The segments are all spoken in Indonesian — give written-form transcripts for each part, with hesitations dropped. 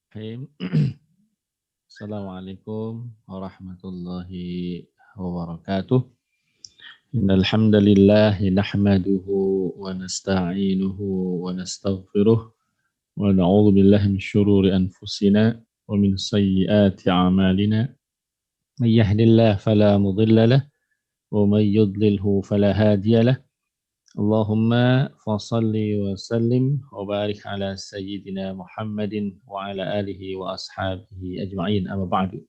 Bismillahirrahmanirrahim. Assalamualaikum warahmatullahi wabarakatuh. Innal hamdalillah nahmaduhu wa nasta'inuhu wa nastaghfiruh wa na'udzu billahi min syururi anfusina wa min sayyiati a'malina. May yahdihillahu fala mudilla lahu wa may yudlilhu fala hadiya lahu. Allahumma fasalli wa sallim wa barik ala sayyidina Muhammadin wa ala alihi wa ashabihi ajma'in amma ba'du.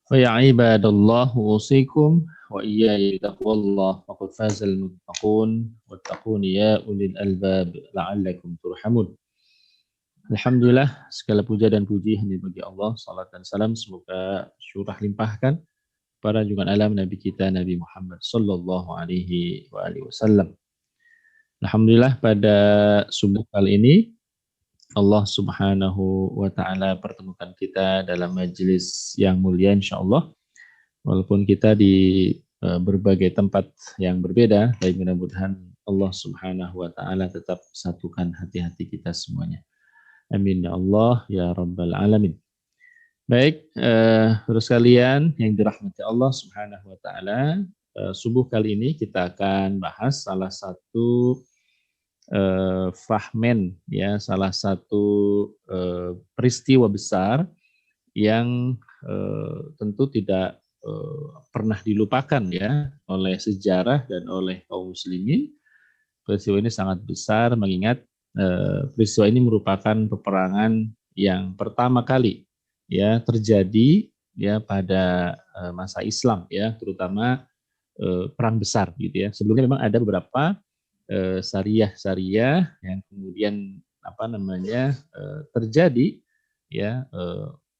Fa ya ibadallah usikum wa iyaya bitaqwallah faqad fazal muttaqun wattaquni ya ulil albab la'allakum turhamun. Alhamdulillah segala puja dan puji hanya bagi Allah. Salat dan salam semoga syurah limpahkan para junjungan alam Nabi kita Nabi Muhammad sallallahu alaihi wa alihi wasallam. Alhamdulillah pada subuh kali ini Allah Subhanahu wa taala pertemukan kita dalam majelis yang mulia insyaallah. Walaupun kita di berbagai tempat yang berbeda, tapi mudah-mudahan Allah Subhanahu wa taala tetap satukan hati-hati kita semuanya. Amin ya Allah ya rabbal alamin. Baik, terus kalian yang dirahmati Allah Subhanahu wa taala, subuh kali ini kita akan bahas salah satu fragmen ya, salah satu peristiwa besar yang tentu tidak pernah dilupakan ya oleh sejarah dan oleh kaum muslimin. Peristiwa ini sangat besar mengingat peristiwa ini merupakan peperangan yang pertama kali ya terjadi ya pada masa Islam ya, terutama perang besar gitu ya. Sebelumnya memang ada beberapa syariah yang kemudian terjadi ya,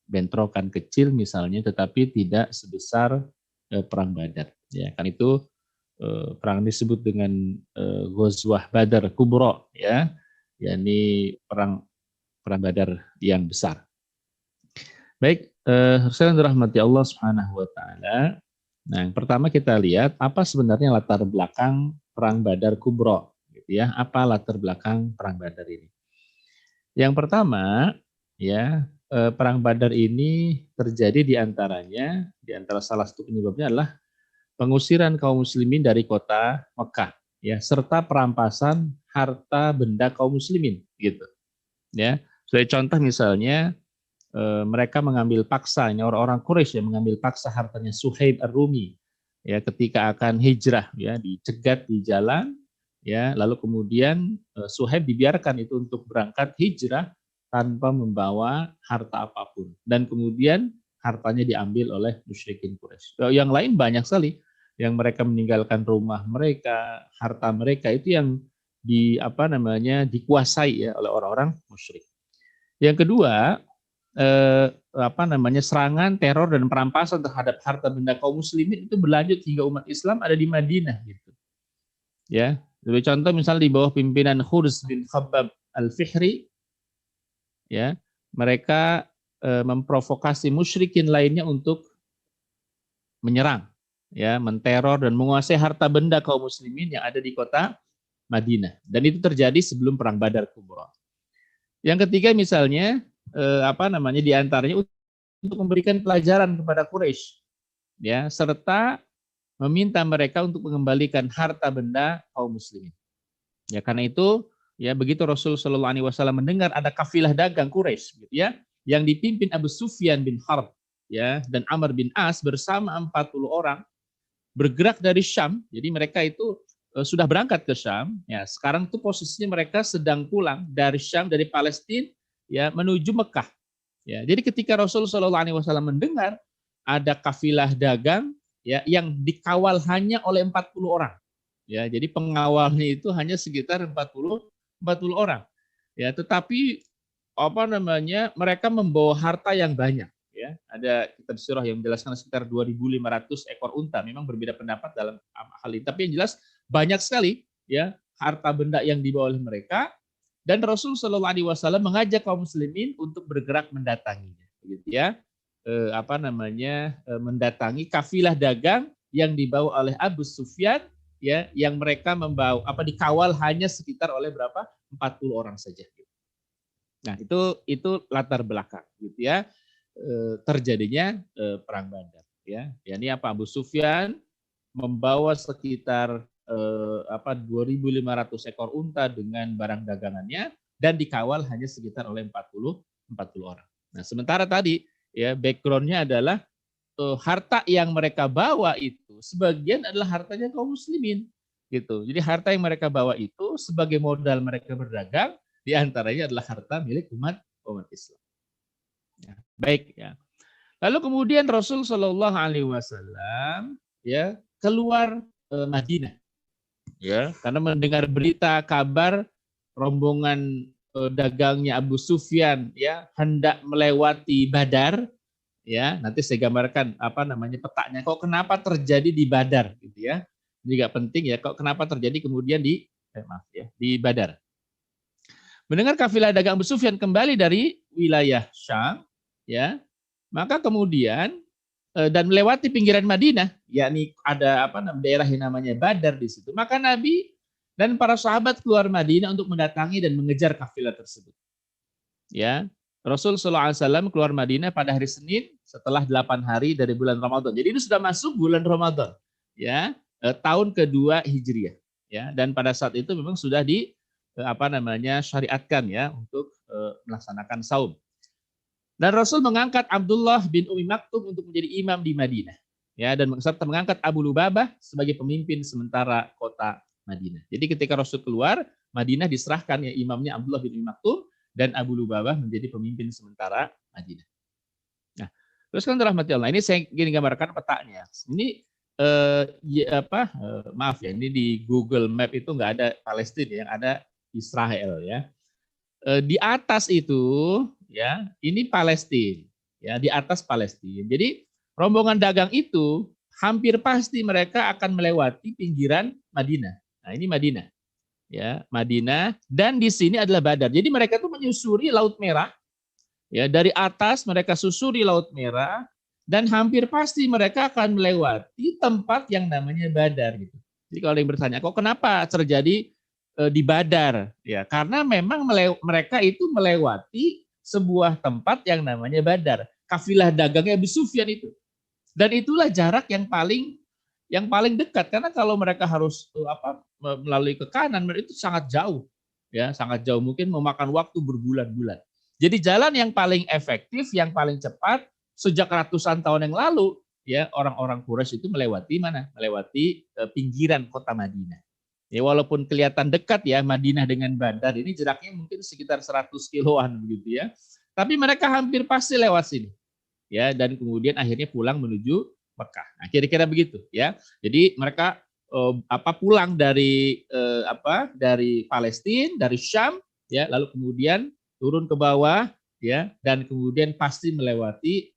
bentrokan kecil misalnya, tetapi tidak sebesar perang Badar ya. Kan itu perang disebut dengan Ghazwah Badar Kubra ya, yakni perang Badar yang besar. Baik, sekalian dirahmati Allah Subhanahu wa taala. Nah, yang pertama kita lihat apa sebenarnya latar belakang perang Badar Kubra gitu ya. Apa latar belakang perang Badar ini? Yang pertama ya, perang Badar ini terjadi di antara salah satu penyebabnya adalah pengusiran kaum muslimin dari kota Mekah ya, serta perampasan harta benda kaum muslimin gitu. Ya. Sebagai contoh misalnya mereka mengambil paksa, ini orang-orang Quraisy yang mengambil paksa hartanya Suhaib Ar-Rumi ya ketika akan hijrah ya, dicegat di jalan ya, lalu kemudian Suhaib dibiarkan itu untuk berangkat hijrah tanpa membawa harta apapun, dan kemudian hartanya diambil oleh musyrikin Quraisy. Yang lain banyak sekali yang mereka meninggalkan rumah mereka, harta mereka itu yang dikuasai ya oleh orang-orang musyrik. Yang kedua, serangan, teror dan perampasan terhadap harta benda kaum muslimin itu berlanjut hingga umat Islam ada di Madinah gitu. Ya, sebagai contoh misalnya di bawah pimpinan Khurs bin Khabbab Al-Fihri ya, mereka memprovokasi musyrikin lainnya untuk menyerang ya, menteror dan menguasai harta benda kaum muslimin yang ada di kota Madinah, dan itu terjadi sebelum perang Badar Kubra. Yang ketiga misalnya di antaranya untuk memberikan pelajaran kepada Quraisy ya, serta meminta mereka untuk mengembalikan harta benda kaum muslimin. Ya, karena itu ya, begitu Rasul Shallallahu alaihi wasallam mendengar ada kafilah dagang Quraisy gitu ya, yang dipimpin Abu Sufyan bin Harb ya dan Amr bin As bersama 40 orang bergerak dari Syam. Jadi mereka itu sudah berangkat ke Syam ya. Sekarang itu posisinya mereka sedang pulang dari Syam, dari Palestina ya, menuju Mekah. Ya, jadi ketika Rasul Shallallahu alaihi wasallam mendengar ada kafilah dagang ya yang dikawal hanya oleh 40 orang. Ya, jadi pengawalnya itu hanya sekitar 40 orang. Ya, tetapi mereka membawa harta yang banyak ya. Ada kitab sirah yang menjelaskan sekitar 2.500 ekor unta. Memang berbeda pendapat dalam hal ini, tapi yang jelas banyak sekali ya harta benda yang dibawa oleh mereka, dan Rasul Shallallahu alaihi wasallam mengajak kaum muslimin untuk bergerak mendatanginya gitu ya. Mendatangi kafilah dagang yang dibawa oleh Abu Sufyan ya, yang mereka membawa dikawal hanya sekitar oleh berapa? 40 orang saja. Nah, itu latar belakang gitu ya. Terjadinya perang Badar ya. Ini apa? Abu Sufyan membawa sekitar 2.500 ekor unta dengan barang dagangannya dan dikawal hanya sekitar oleh 40 orang. Nah, sementara tadi ya backgroundnya adalah harta yang mereka bawa itu sebagian adalah hartanya kaum muslimin gitu. Jadi harta yang mereka bawa itu sebagai modal mereka berdagang, diantaranya adalah harta milik umat Islam. Ya, baik ya. Lalu kemudian Rasul Shallallahu Alaihi Wasallam ya keluar Madinah ya karena mendengar berita kabar rombongan dagangnya Abu Sufyan ya hendak melewati Badar ya nanti saya gambarkan apa namanya petanya kok kenapa terjadi di Badar gitu ya ini nggak penting ya kok kenapa terjadi kemudian di Badar. Mendengar kafilah dagang Abu Sufyan kembali dari wilayah Syam ya maka kemudian dan melewati pinggiran Madinah yakni ada daerah yang namanya Badar di situ maka Nabi dan para sahabat keluar Madinah untuk mendatangi dan mengejar kafilah tersebut ya. Rasul SAW keluar Madinah pada hari Senin setelah 8 hari dari bulan Ramadan. Jadi ini sudah masuk bulan Ramadan, ya tahun kedua Hijriah, ya. Dan pada saat itu memang sudah syariatkan ya untuk melaksanakan saum. Dan Rasul mengangkat Abdullah bin Umi Maktum untuk menjadi imam di Madinah, ya. Dan serta mengangkat Abu Lubabah sebagai pemimpin sementara kota Madinah. Jadi ketika Rasul keluar, Madinah diserahkan ya imamnya Abdullah bin Umi Maktum dan Abu Lubabah menjadi pemimpin sementara Madinah. Nah, terus kan rahmati Allah. Ini saya ingin gambarkan petanya. Ini maaf ya, ini di Google Map itu nggak ada Palestina, yang ada Israel ya. Di atas itu ya, ini Palestina, ya di atas Palestina. Jadi rombongan dagang itu hampir pasti mereka akan melewati pinggiran Madinah. Nah, ini Madinah. Ya, Madinah dan di sini adalah Badar. Jadi mereka itu menyusuri Laut Merah. Ya, dari atas mereka susuri Laut Merah dan hampir pasti mereka akan melewati tempat yang namanya Badar gitu. Jadi kalau ada yang bertanya, kok kenapa terjadi di Badar? Ya, karena memang mereka itu melewati sebuah tempat yang namanya Badar. Kafilah dagangnya Abu Sufyan itu. Dan itulah jarak yang paling dekat karena kalau mereka harus melalui ke kanan itu sangat jauh ya sangat jauh mungkin memakan waktu berbulan-bulan. Jadi jalan yang paling efektif yang paling cepat sejak ratusan tahun yang lalu ya orang-orang Quraisy itu melewati pinggiran kota Madinah. Ya walaupun kelihatan dekat ya Madinah dengan Badar ini jaraknya mungkin sekitar 100 kiloan begitu ya. Tapi mereka hampir pasti lewat sini. Ya dan kemudian akhirnya pulang menuju Mekah. Nah, kira-kira begitu ya. Jadi mereka pulang dari Palestina, dari Syam ya, lalu kemudian turun ke bawah ya dan kemudian pasti melewati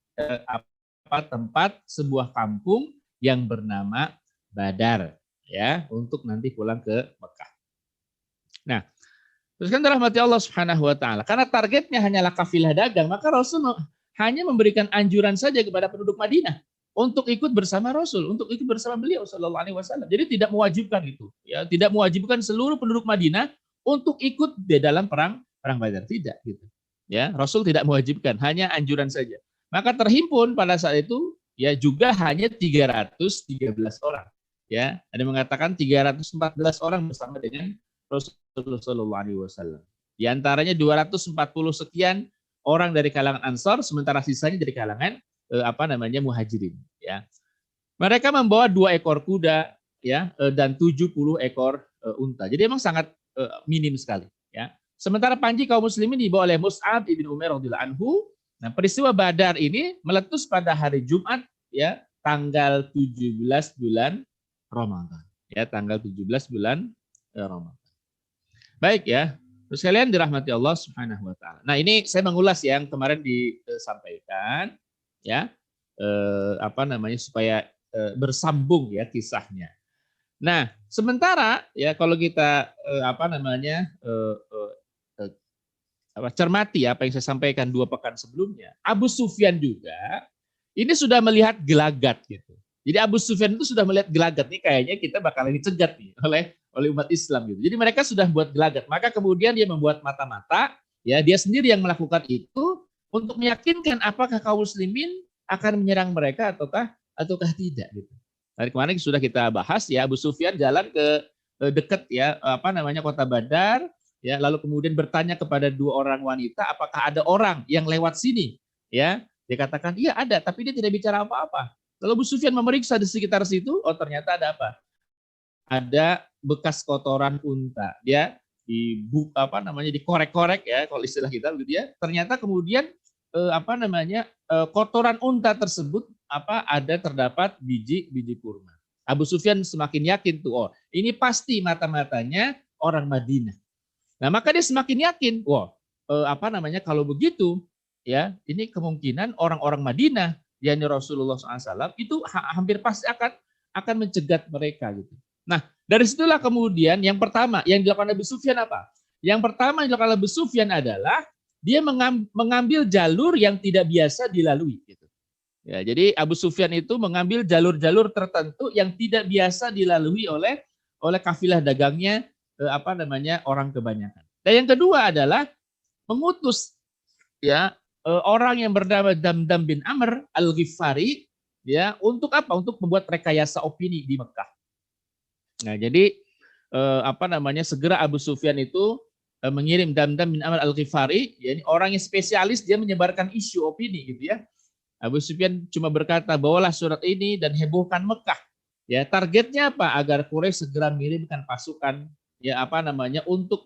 tempat sebuah kampung yang bernama Badar ya untuk nanti pulang ke Mekah. Nah, terus kan rahmati Allah Subhanahu wa taala. Karena targetnya hanyalah kafilah dagang, maka Rasul hanya memberikan anjuran saja kepada penduduk Madinah untuk ikut bersama Rasul, untuk ikut bersama beliau Shallallahu Alaihi Wasallam. Jadi tidak mewajibkan itu, ya tidak mewajibkan seluruh penduduk Madinah untuk ikut di dalam perang Badar, tidak gitu. Ya Rasul tidak mewajibkan, hanya anjuran saja. Maka terhimpun pada saat itu ya juga hanya 313 orang. Ya ada yang mengatakan 314 orang bersama dengan Rasulullah Shallallahu Alaihi Wasallam. Di antaranya 240 sekian orang dari kalangan Ansar, sementara sisanya dari kalangan muhajirin ya. Mereka membawa 2 ekor kuda ya dan 70 ekor unta. Jadi memang sangat minim sekali ya. Sementara panji kaum muslimin dibawa oleh Mus'ab ibn Umair radhiyallahu anhu. Nah, peristiwa Badar ini meletus pada hari Jumat ya, tanggal 17 bulan Ramadan. Ya, tanggal 17 bulan Ramadan. Baik ya. Terus kalian dirahmati Allah Subhanahu wa taala. Nah, ini saya mengulas yang kemarin disampaikan ya supaya bersambung ya kisahnya. Nah sementara ya kalau kita cermati apa yang saya sampaikan 2 pekan sebelumnya, Abu Sufyan juga ini sudah melihat gelagat gitu. Jadi Abu Sufyan itu sudah melihat gelagat nih kayaknya kita bakalan dicegat nih oleh umat Islam gitu. Jadi mereka sudah buat gelagat. Maka kemudian dia membuat mata-mata Ya, dia sendiri yang melakukan itu untuk meyakinkan apakah kaum muslimin akan menyerang mereka ataukah tidak gitu. Dari kemarin sudah kita bahas ya, Abu Sufyan jalan ke dekat ya kota Badar ya, lalu kemudian bertanya kepada dua orang wanita apakah ada orang yang lewat sini ya. Dia katakan iya ada, tapi dia tidak bicara apa-apa. Lalu Abu Sufyan memeriksa di sekitar situ, oh ternyata ada apa? Ada bekas kotoran unta. Dia dikorek-korek ya kalau istilah kita begitu ya. Ternyata kemudian kotoran unta tersebut terdapat biji kurma. Abu Sufyan semakin yakin tuh, oh ini pasti mata-matanya orang Madinah. Nah maka dia semakin yakin, kalau begitu ya ini kemungkinan orang-orang Madinah, yakni Rasulullah SAW itu hampir pasti akan mencegat mereka gitu. Nah dari situlah kemudian yang pertama yang dilakukan Abu Sufyan apa? Yang pertama yang dilakukan Abu Sufyan adalah dia mengambil jalur yang tidak biasa dilalui gitu. Ya, jadi Abu Sufyan itu mengambil jalur-jalur tertentu yang tidak biasa dilalui oleh kafilah dagangnya orang kebanyakan. Dan yang kedua adalah mengutus ya orang yang bernama Damdam bin Amr Al-Ghifari ya untuk apa? Untuk membuat rekayasa opini di Mekah. Nah, jadi segera Abu Sufyan itu mengirim Damdam bin Amr Al-Ghifari, ya, ini orang yang spesialis, dia menyebarkan isu opini gitu ya. Abu Sufyan cuma berkata, bawalah surat ini dan hebohkan Mekah. Ya, targetnya apa? Agar Quraisy segera mengirimkan pasukan untuk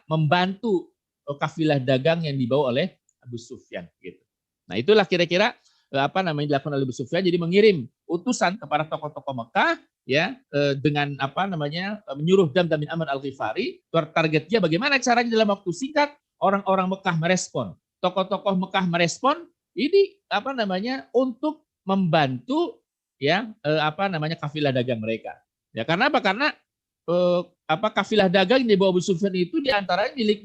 membantu kafilah dagang yang dibawa oleh Abu Sufyan gitu. Nah, itulah kira-kira dilakukan oleh Abu Sufyan, jadi mengirim utusan kepada tokoh-tokoh Mekah ya dengan menyuruh Damdam bin Amr Al-Ghifari, targetnya bagaimana caranya dalam waktu singkat orang-orang Mekah merespon, tokoh-tokoh Mekah merespon ini untuk membantu ya kafilah dagang mereka. Ya karena apa? Karena kafilah dagang yang dibawa Abu Sufyan itu diantaranya milik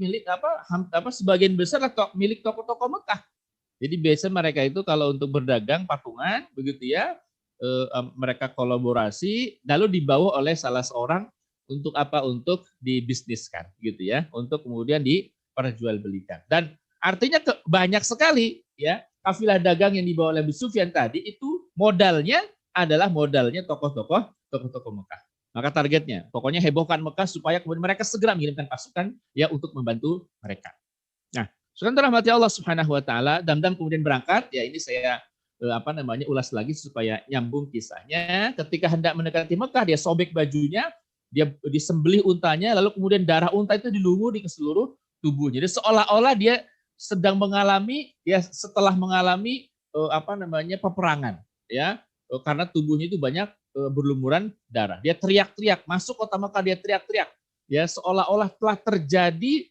sebagian besar milik tokoh-tokoh Mekah. Jadi biasa mereka itu kalau untuk berdagang patungan begitu ya, mereka kolaborasi lalu dibawa oleh salah seorang untuk untuk dibisniskan gitu ya, untuk kemudian diperjualbelikan. Dan artinya banyak sekali ya kafilah dagang yang dibawa oleh Abu Sufyan tadi itu modalnya adalah modalnya tokoh-tokoh Mekah. Maka targetnya pokoknya hebohkan Mekah supaya kemudian mereka segera mengirimkan pasukan ya untuk membantu mereka. Nah, saudara rahmati Allah Subhanahu wa taala, Damdam kemudian berangkat, ya ini saya ulas lagi supaya nyambung kisahnya. Ketika hendak mendekati Mekah, dia sobek bajunya, dia disembelih untanya, lalu kemudian darah unta itu dilumuri ke seluruh tubuhnya. Jadi seolah-olah dia sedang mengalami setelah mengalami peperangan ya, karena tubuhnya itu banyak berlumuran darah. Dia teriak-teriak, masuk kota Mekah dia teriak-teriak. Ya seolah-olah telah terjadi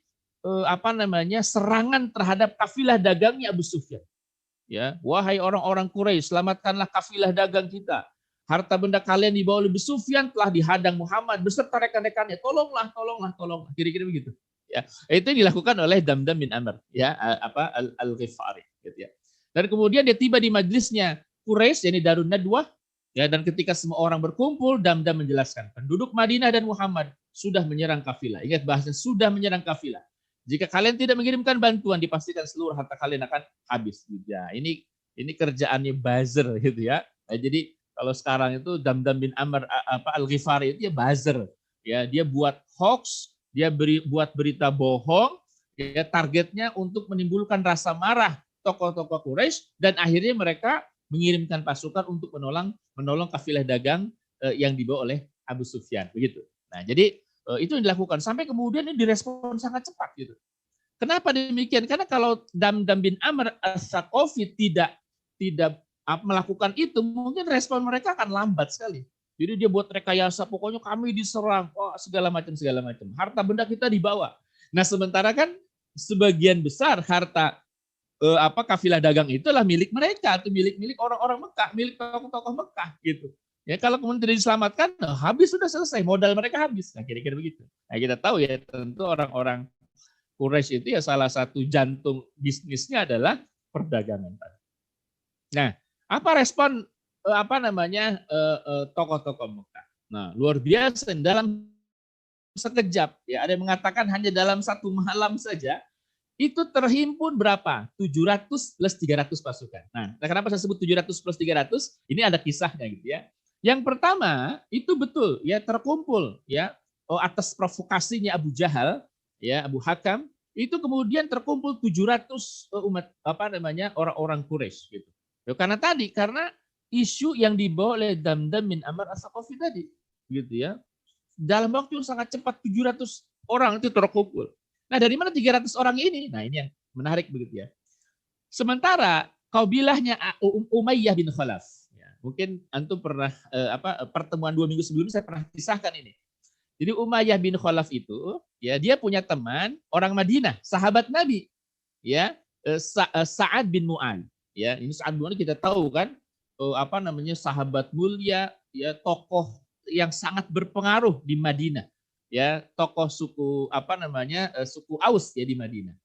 serangan terhadap kafilah dagangnya Abu Sufyan. Ya, wahai orang-orang Quraisy, selamatkanlah kafilah dagang kita. Harta benda kalian dibawa oleh Abu Sufyan telah dihadang Muhammad beserta rekan-rekannya. Tolonglah. Kira-kira begitu. Ya, itu dilakukan oleh Damdam bin Amr, ya, Al-Ghifari, gitu ya. Dan kemudian dia tiba di majlisnya Quraisy, yakni Darun Nadwah, ya, dan ketika semua orang berkumpul, Damdam menjelaskan, penduduk Madinah dan Muhammad sudah menyerang kafilah. Ingat bahasanya, sudah menyerang kafilah. Jika kalian tidak mengirimkan bantuan, dipastikan seluruh harta kalian akan habis. Ya, ini kerjaannya buzzer gitu ya. Nah, jadi kalau sekarang itu Damdam bin Amr Al-Ghifari itu ya buzzer. Ya, dia buat hoax, dia buat berita bohong, ya targetnya untuk menimbulkan rasa marah tokoh-tokoh Quraisy dan akhirnya mereka mengirimkan pasukan untuk menolong kafilah dagang yang dibawa oleh Abu Sufyan begitu. Nah, jadi itu yang dilakukan sampai kemudian ini direspon sangat cepat gitu. Kenapa demikian? Karena kalau Damdam bin Amr As-Saqafi tidak melakukan itu, mungkin respon mereka akan lambat sekali. Jadi dia buat rekayasa, pokoknya kami diserang, segala macam. Harta benda kita dibawa. Nah, sementara kan sebagian besar harta kafilah dagang itulah milik mereka, atau milik orang-orang Mekah, milik tokoh-tokoh Mekah gitu. Ya kalau kemudian tidak diselamatkan, habis sudah selesai, modal mereka habis. Nah, kira-kira begitu. Nah, kita tahu ya tentu orang-orang Quraisy itu ya salah satu jantung bisnisnya adalah perdagangan. Nah, apa respon tokoh-tokoh Mekah? Nah, luar biasa dalam sekejap ya, ada yang mengatakan hanya dalam satu malam saja itu terhimpun berapa? 700 plus 300 pasukan. Nah, kenapa saya sebut 700 plus 300? Ini ada kisahnya gitu ya. Yang pertama, itu betul ya terkumpul ya atas provokasinya Abu Jahal, ya Abu Hakam, itu kemudian terkumpul 700 umat orang-orang Quraisy gitu. Ya, karena isu yang dibawa oleh Damdam bin Amr As-Saqafi tadi gitu ya. Dalam waktu yang sangat cepat 700 orang itu terkumpul. Nah, dari mana 300 orang ini? Nah, ini yang menarik begitu ya. Sementara kaubilahnya Umayyah bin Khalaf. Ya, mungkin antum pernah pertemuan 2 minggu sebelumnya saya pernah kisahkan ini. Jadi Umayyah bin Khalaf itu ya dia punya teman orang Madinah, sahabat Nabi. Ya, Sa'ad bin Mu'adz. Ya, ini Sa'ad bin Mu'adz kita tahu kan sahabat mulia, ya tokoh yang sangat berpengaruh di Madinah. Ya, tokoh suku suku Aus ya di Madinah.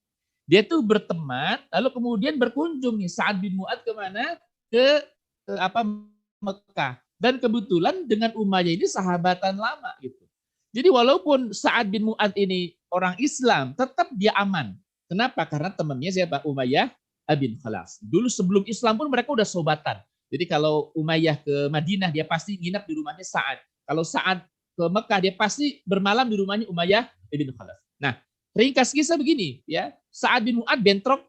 Dia tuh berteman, lalu kemudian berkunjung nih Sa'ad bin Mu'adz kemana? Ke Mekah. Dan kebetulan dengan Umayyah ini sahabatan lama gitu. Jadi walaupun Sa'ad bin Mu'adz ini orang Islam, tetap dia aman. Kenapa? Karena temannya siapa? Umayyah bin Khalaf. Dulu sebelum Islam pun mereka udah sobatan. Jadi kalau Umayyah ke Madinah, dia pasti nginap di rumahnya Sa'ad. Kalau Sa'ad ke Mekah, dia pasti bermalam di rumahnya Umayyah bin Khalaf. Nah, ringkas kisah begini, ya. Sa'ad bin Mu'adz bentrok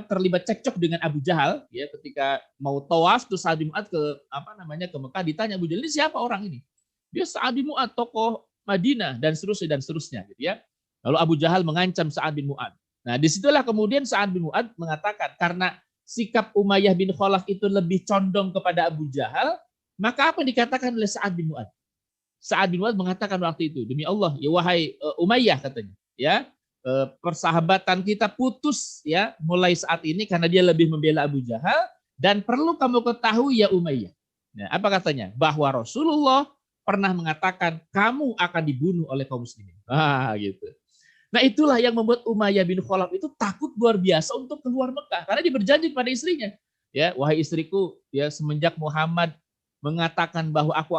terlibat cekcok dengan Abu Jahal, ya, ketika mau tawaf tuh Sa'ad bin Mu'adz ke Mekah, ditanya Abu Jahal, ini siapa orang ini? Dia Sa'ad bin Mu'adz, tokoh Madinah dan seterusnya gitu ya. Lalu Abu Jahal mengancam Sa'ad bin Mu'adz. Nah, disitulah kemudian Sa'ad bin Mu'adz mengatakan karena sikap Umayyah bin Khalaf itu lebih condong kepada Abu Jahal, maka apa yang dikatakan oleh Sa'ad bin Mu'adz? Sa'ad bin Mu'adz mengatakan waktu itu, demi Allah, ya wahai Umayyah katanya, ya persahabatan kita putus ya mulai saat ini karena dia lebih membela Abu Jahal dan perlu kamu ketahui ya Umayyah. Nah, apa katanya? Bahwa Rasulullah pernah mengatakan kamu akan dibunuh oleh kaum muslimin. Gitu. Nah, itulah yang membuat Umayyah bin Khalaf itu takut luar biasa untuk keluar Mekah karena dia berjanji pada istrinya, ya wahai istriku, ya semenjak Muhammad mengatakan bahwa aku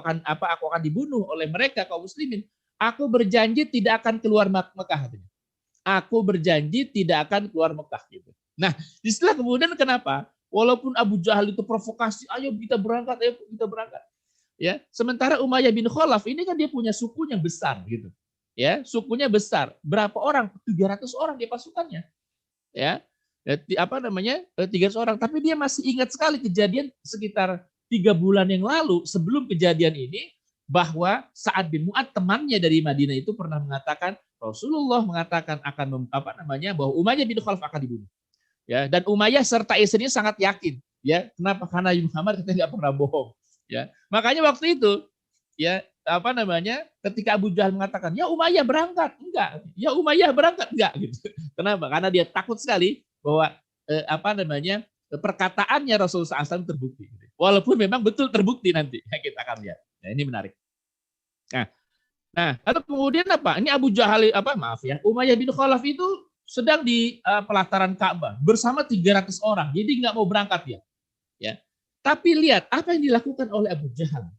akan dibunuh oleh mereka kaum muslimin, aku berjanji tidak akan keluar Mekah. Aku berjanji tidak akan keluar Mekah gitu. Nah, istilah kemudian kenapa? Walaupun Abu Jahal itu provokasi, ayo kita berangkat. Ya, sementara Umayyah bin Khalaf ini kan dia punya sukunya besar gitu. Ya, sukunya besar. Berapa orang? 300 orang dia pasukannya. Ya. 300 orang, tapi dia masih ingat sekali kejadian sekitar 3 bulan yang lalu sebelum kejadian ini, bahwa Sa'ad bin Mu'adz temannya dari Madinah itu pernah mengatakan Rasulullah mengatakan bahwa Umayyah bin Khalaf akan dibunuh. Ya, dan Umayyah serta istrinya sangat yakin. Ya, kenapa? Karena Muhammad kita nggak pernah bohong. Ya, makanya waktu itu ya ketika Abu Jahal mengatakan ya Umayyah berangkat, enggak. Ya Umayyah berangkat, enggak gitu. Kenapa? Karena dia takut sekali bahwa perkataannya Rasulullah SAW terbukti. Walaupun memang betul terbukti nanti, kita akan lihat. Nah, ini menarik. Nah, lalu kemudian apa? Ini Abu Jahal Umayyah bin Khalaf itu sedang di pelataran Ka'bah bersama 300 orang. Jadi nggak mau berangkat dia. Ya. Tapi lihat apa yang dilakukan oleh Abu Jahal.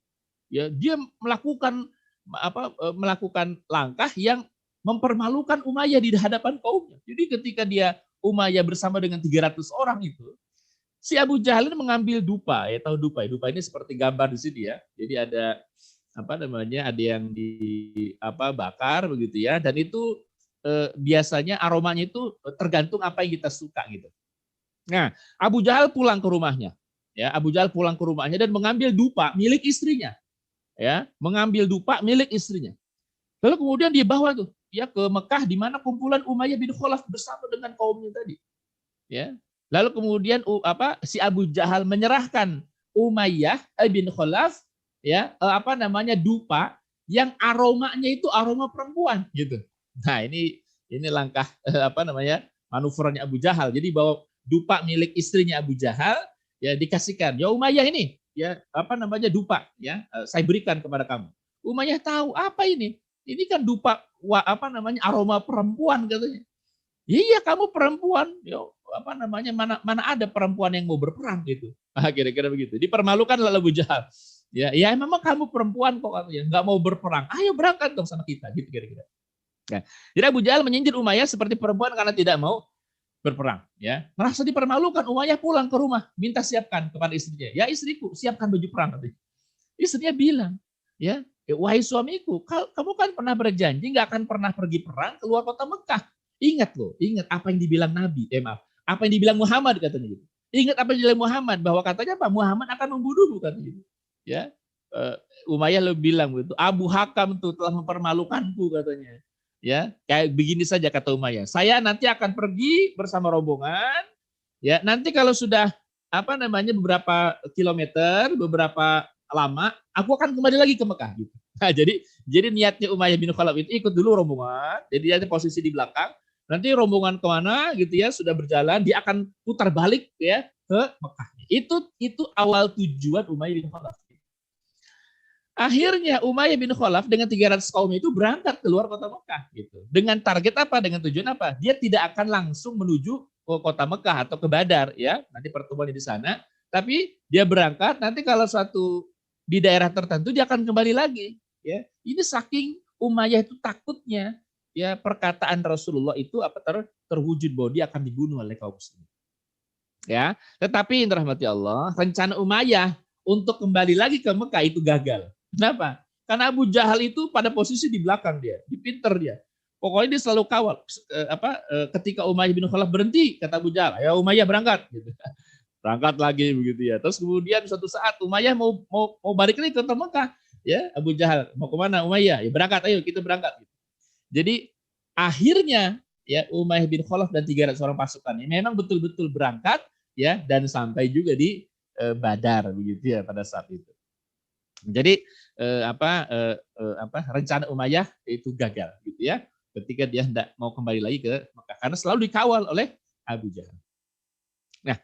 Ya, dia melakukan langkah yang mempermalukan Umayyah di hadapan kaumnya. Jadi ketika Umayyah bersama dengan 300 orang itu, si Abu Jahal ini mengambil dupa, ya tahu dupa. Dupa ini seperti gambar di sini ya. Jadi ada ada yang bakar begitu ya, dan itu biasanya aromanya itu tergantung apa yang kita suka gitu. Nah, Abu Jahal pulang ke rumahnya. Ya, Abu Jahal pulang ke rumahnya dan mengambil dupa milik istrinya. Ya, mengambil dupa milik istrinya. Lalu kemudian dia bawa tuh ya ke Mekah di mana kumpulan Umayyah bin Khalaf bersama dengan kaumnya tadi. Ya. Lalu kemudian si Abu Jahal menyerahkan Umayyah bin Khalaf ya dupa yang aromanya itu aroma perempuan gitu. Nah, ini langkah manuvernya Abu Jahal. Jadi bawa dupa milik istrinya Abu Jahal ya dikasihkan. Ya Umayyah ini ya dupa ya saya berikan kepada kamu. Umayyah tahu apa ini? Ini kan dupa aroma perempuan katanya. Iya, kamu perempuan. Yo, mana ada perempuan yang mau berperang gitu. Kira-kira begitu. Dipermalukan oleh Abu Jahal. Ya memang kamu perempuan kok katanya, nggak mau berperang. Ayo berangkat dong sama kita gitu kira-kira. Nah, jadi Abu Jahal menyindir Umayyah seperti perempuan karena tidak mau berperang, ya. Merasa dipermalukan, Umayyah pulang ke rumah, minta siapkan kepada istrinya. Ya istriku, siapkan baju perang. Istrinya bilang, ya, wahai suamiku, kamu kan pernah berjanji nggak akan pernah pergi perang keluar kota Mekah. Ingat loh, ingat apa yang dibilang Nabi, maaf, apa yang dibilang Muhammad katanya gitu. Ingat apa yang dibilang Muhammad, bahwa katanya apa? Muhammad akan membunuhmu katanya gitu. Ya, Umayyah lo bilang gitu, Abu Hakam tuh telah mempermalukanku katanya. Ya, kayak begini saja kata Umayyah. Saya nanti akan pergi bersama rombongan. Ya, nanti kalau sudah beberapa kilometer, beberapa lama, aku akan kembali lagi ke Mekah gitu. Nah, jadi niatnya Umayyah bin Khalaf itu ikut dulu rombongan. Jadi dia posisi di belakang. Nanti rombongan kemana gitu ya, sudah berjalan, dia akan putar balik ya ke Mekah. Itu awal tujuan Umayyah bin Khalaf. Akhirnya Umayyah bin Khalaf dengan 300 kaum itu berangkat keluar kota Mekah gitu. Dengan target apa? Dengan tujuan apa? Dia tidak akan langsung menuju ke kota Mekah atau ke Badar ya. Nanti pertemuan di sana, tapi dia berangkat nanti kalau suatu di daerah tertentu dia akan kembali lagi ya. Ini saking Umayyah itu takutnya ya perkataan Rasulullah itu terwujud bahwa dia akan dibunuh oleh kaum muslimin. Ya, tetapi yang dirahmati Allah, rencana Umayyah untuk kembali lagi ke Mekah itu gagal. Kenapa? Karena Abu Jahal itu pada posisi di belakang dia, di pinter dia. Pokoknya dia selalu kawal. Ketika Umayyah bin Khalaf berhenti, kata Abu Jahal, ya Umayyah berangkat. Gitu. Berangkat lagi begitu ya. Terus kemudian suatu saat Umayyah mau balik lagi ke Mekah. Ya, Abu Jahal mau kemana Umayyah? Ya berangkat, ayo kita berangkat. Jadi akhirnya ya Umayyah bin Khalaf dan 300 orang pasukannya memang betul-betul berangkat ya dan sampai juga di Badar begitu ya pada saat itu. Jadi rencana Umayyah itu gagal gitu ya ketika dia hendak mau kembali lagi ke Mekah karena selalu dikawal oleh Abu Jahal. Nah,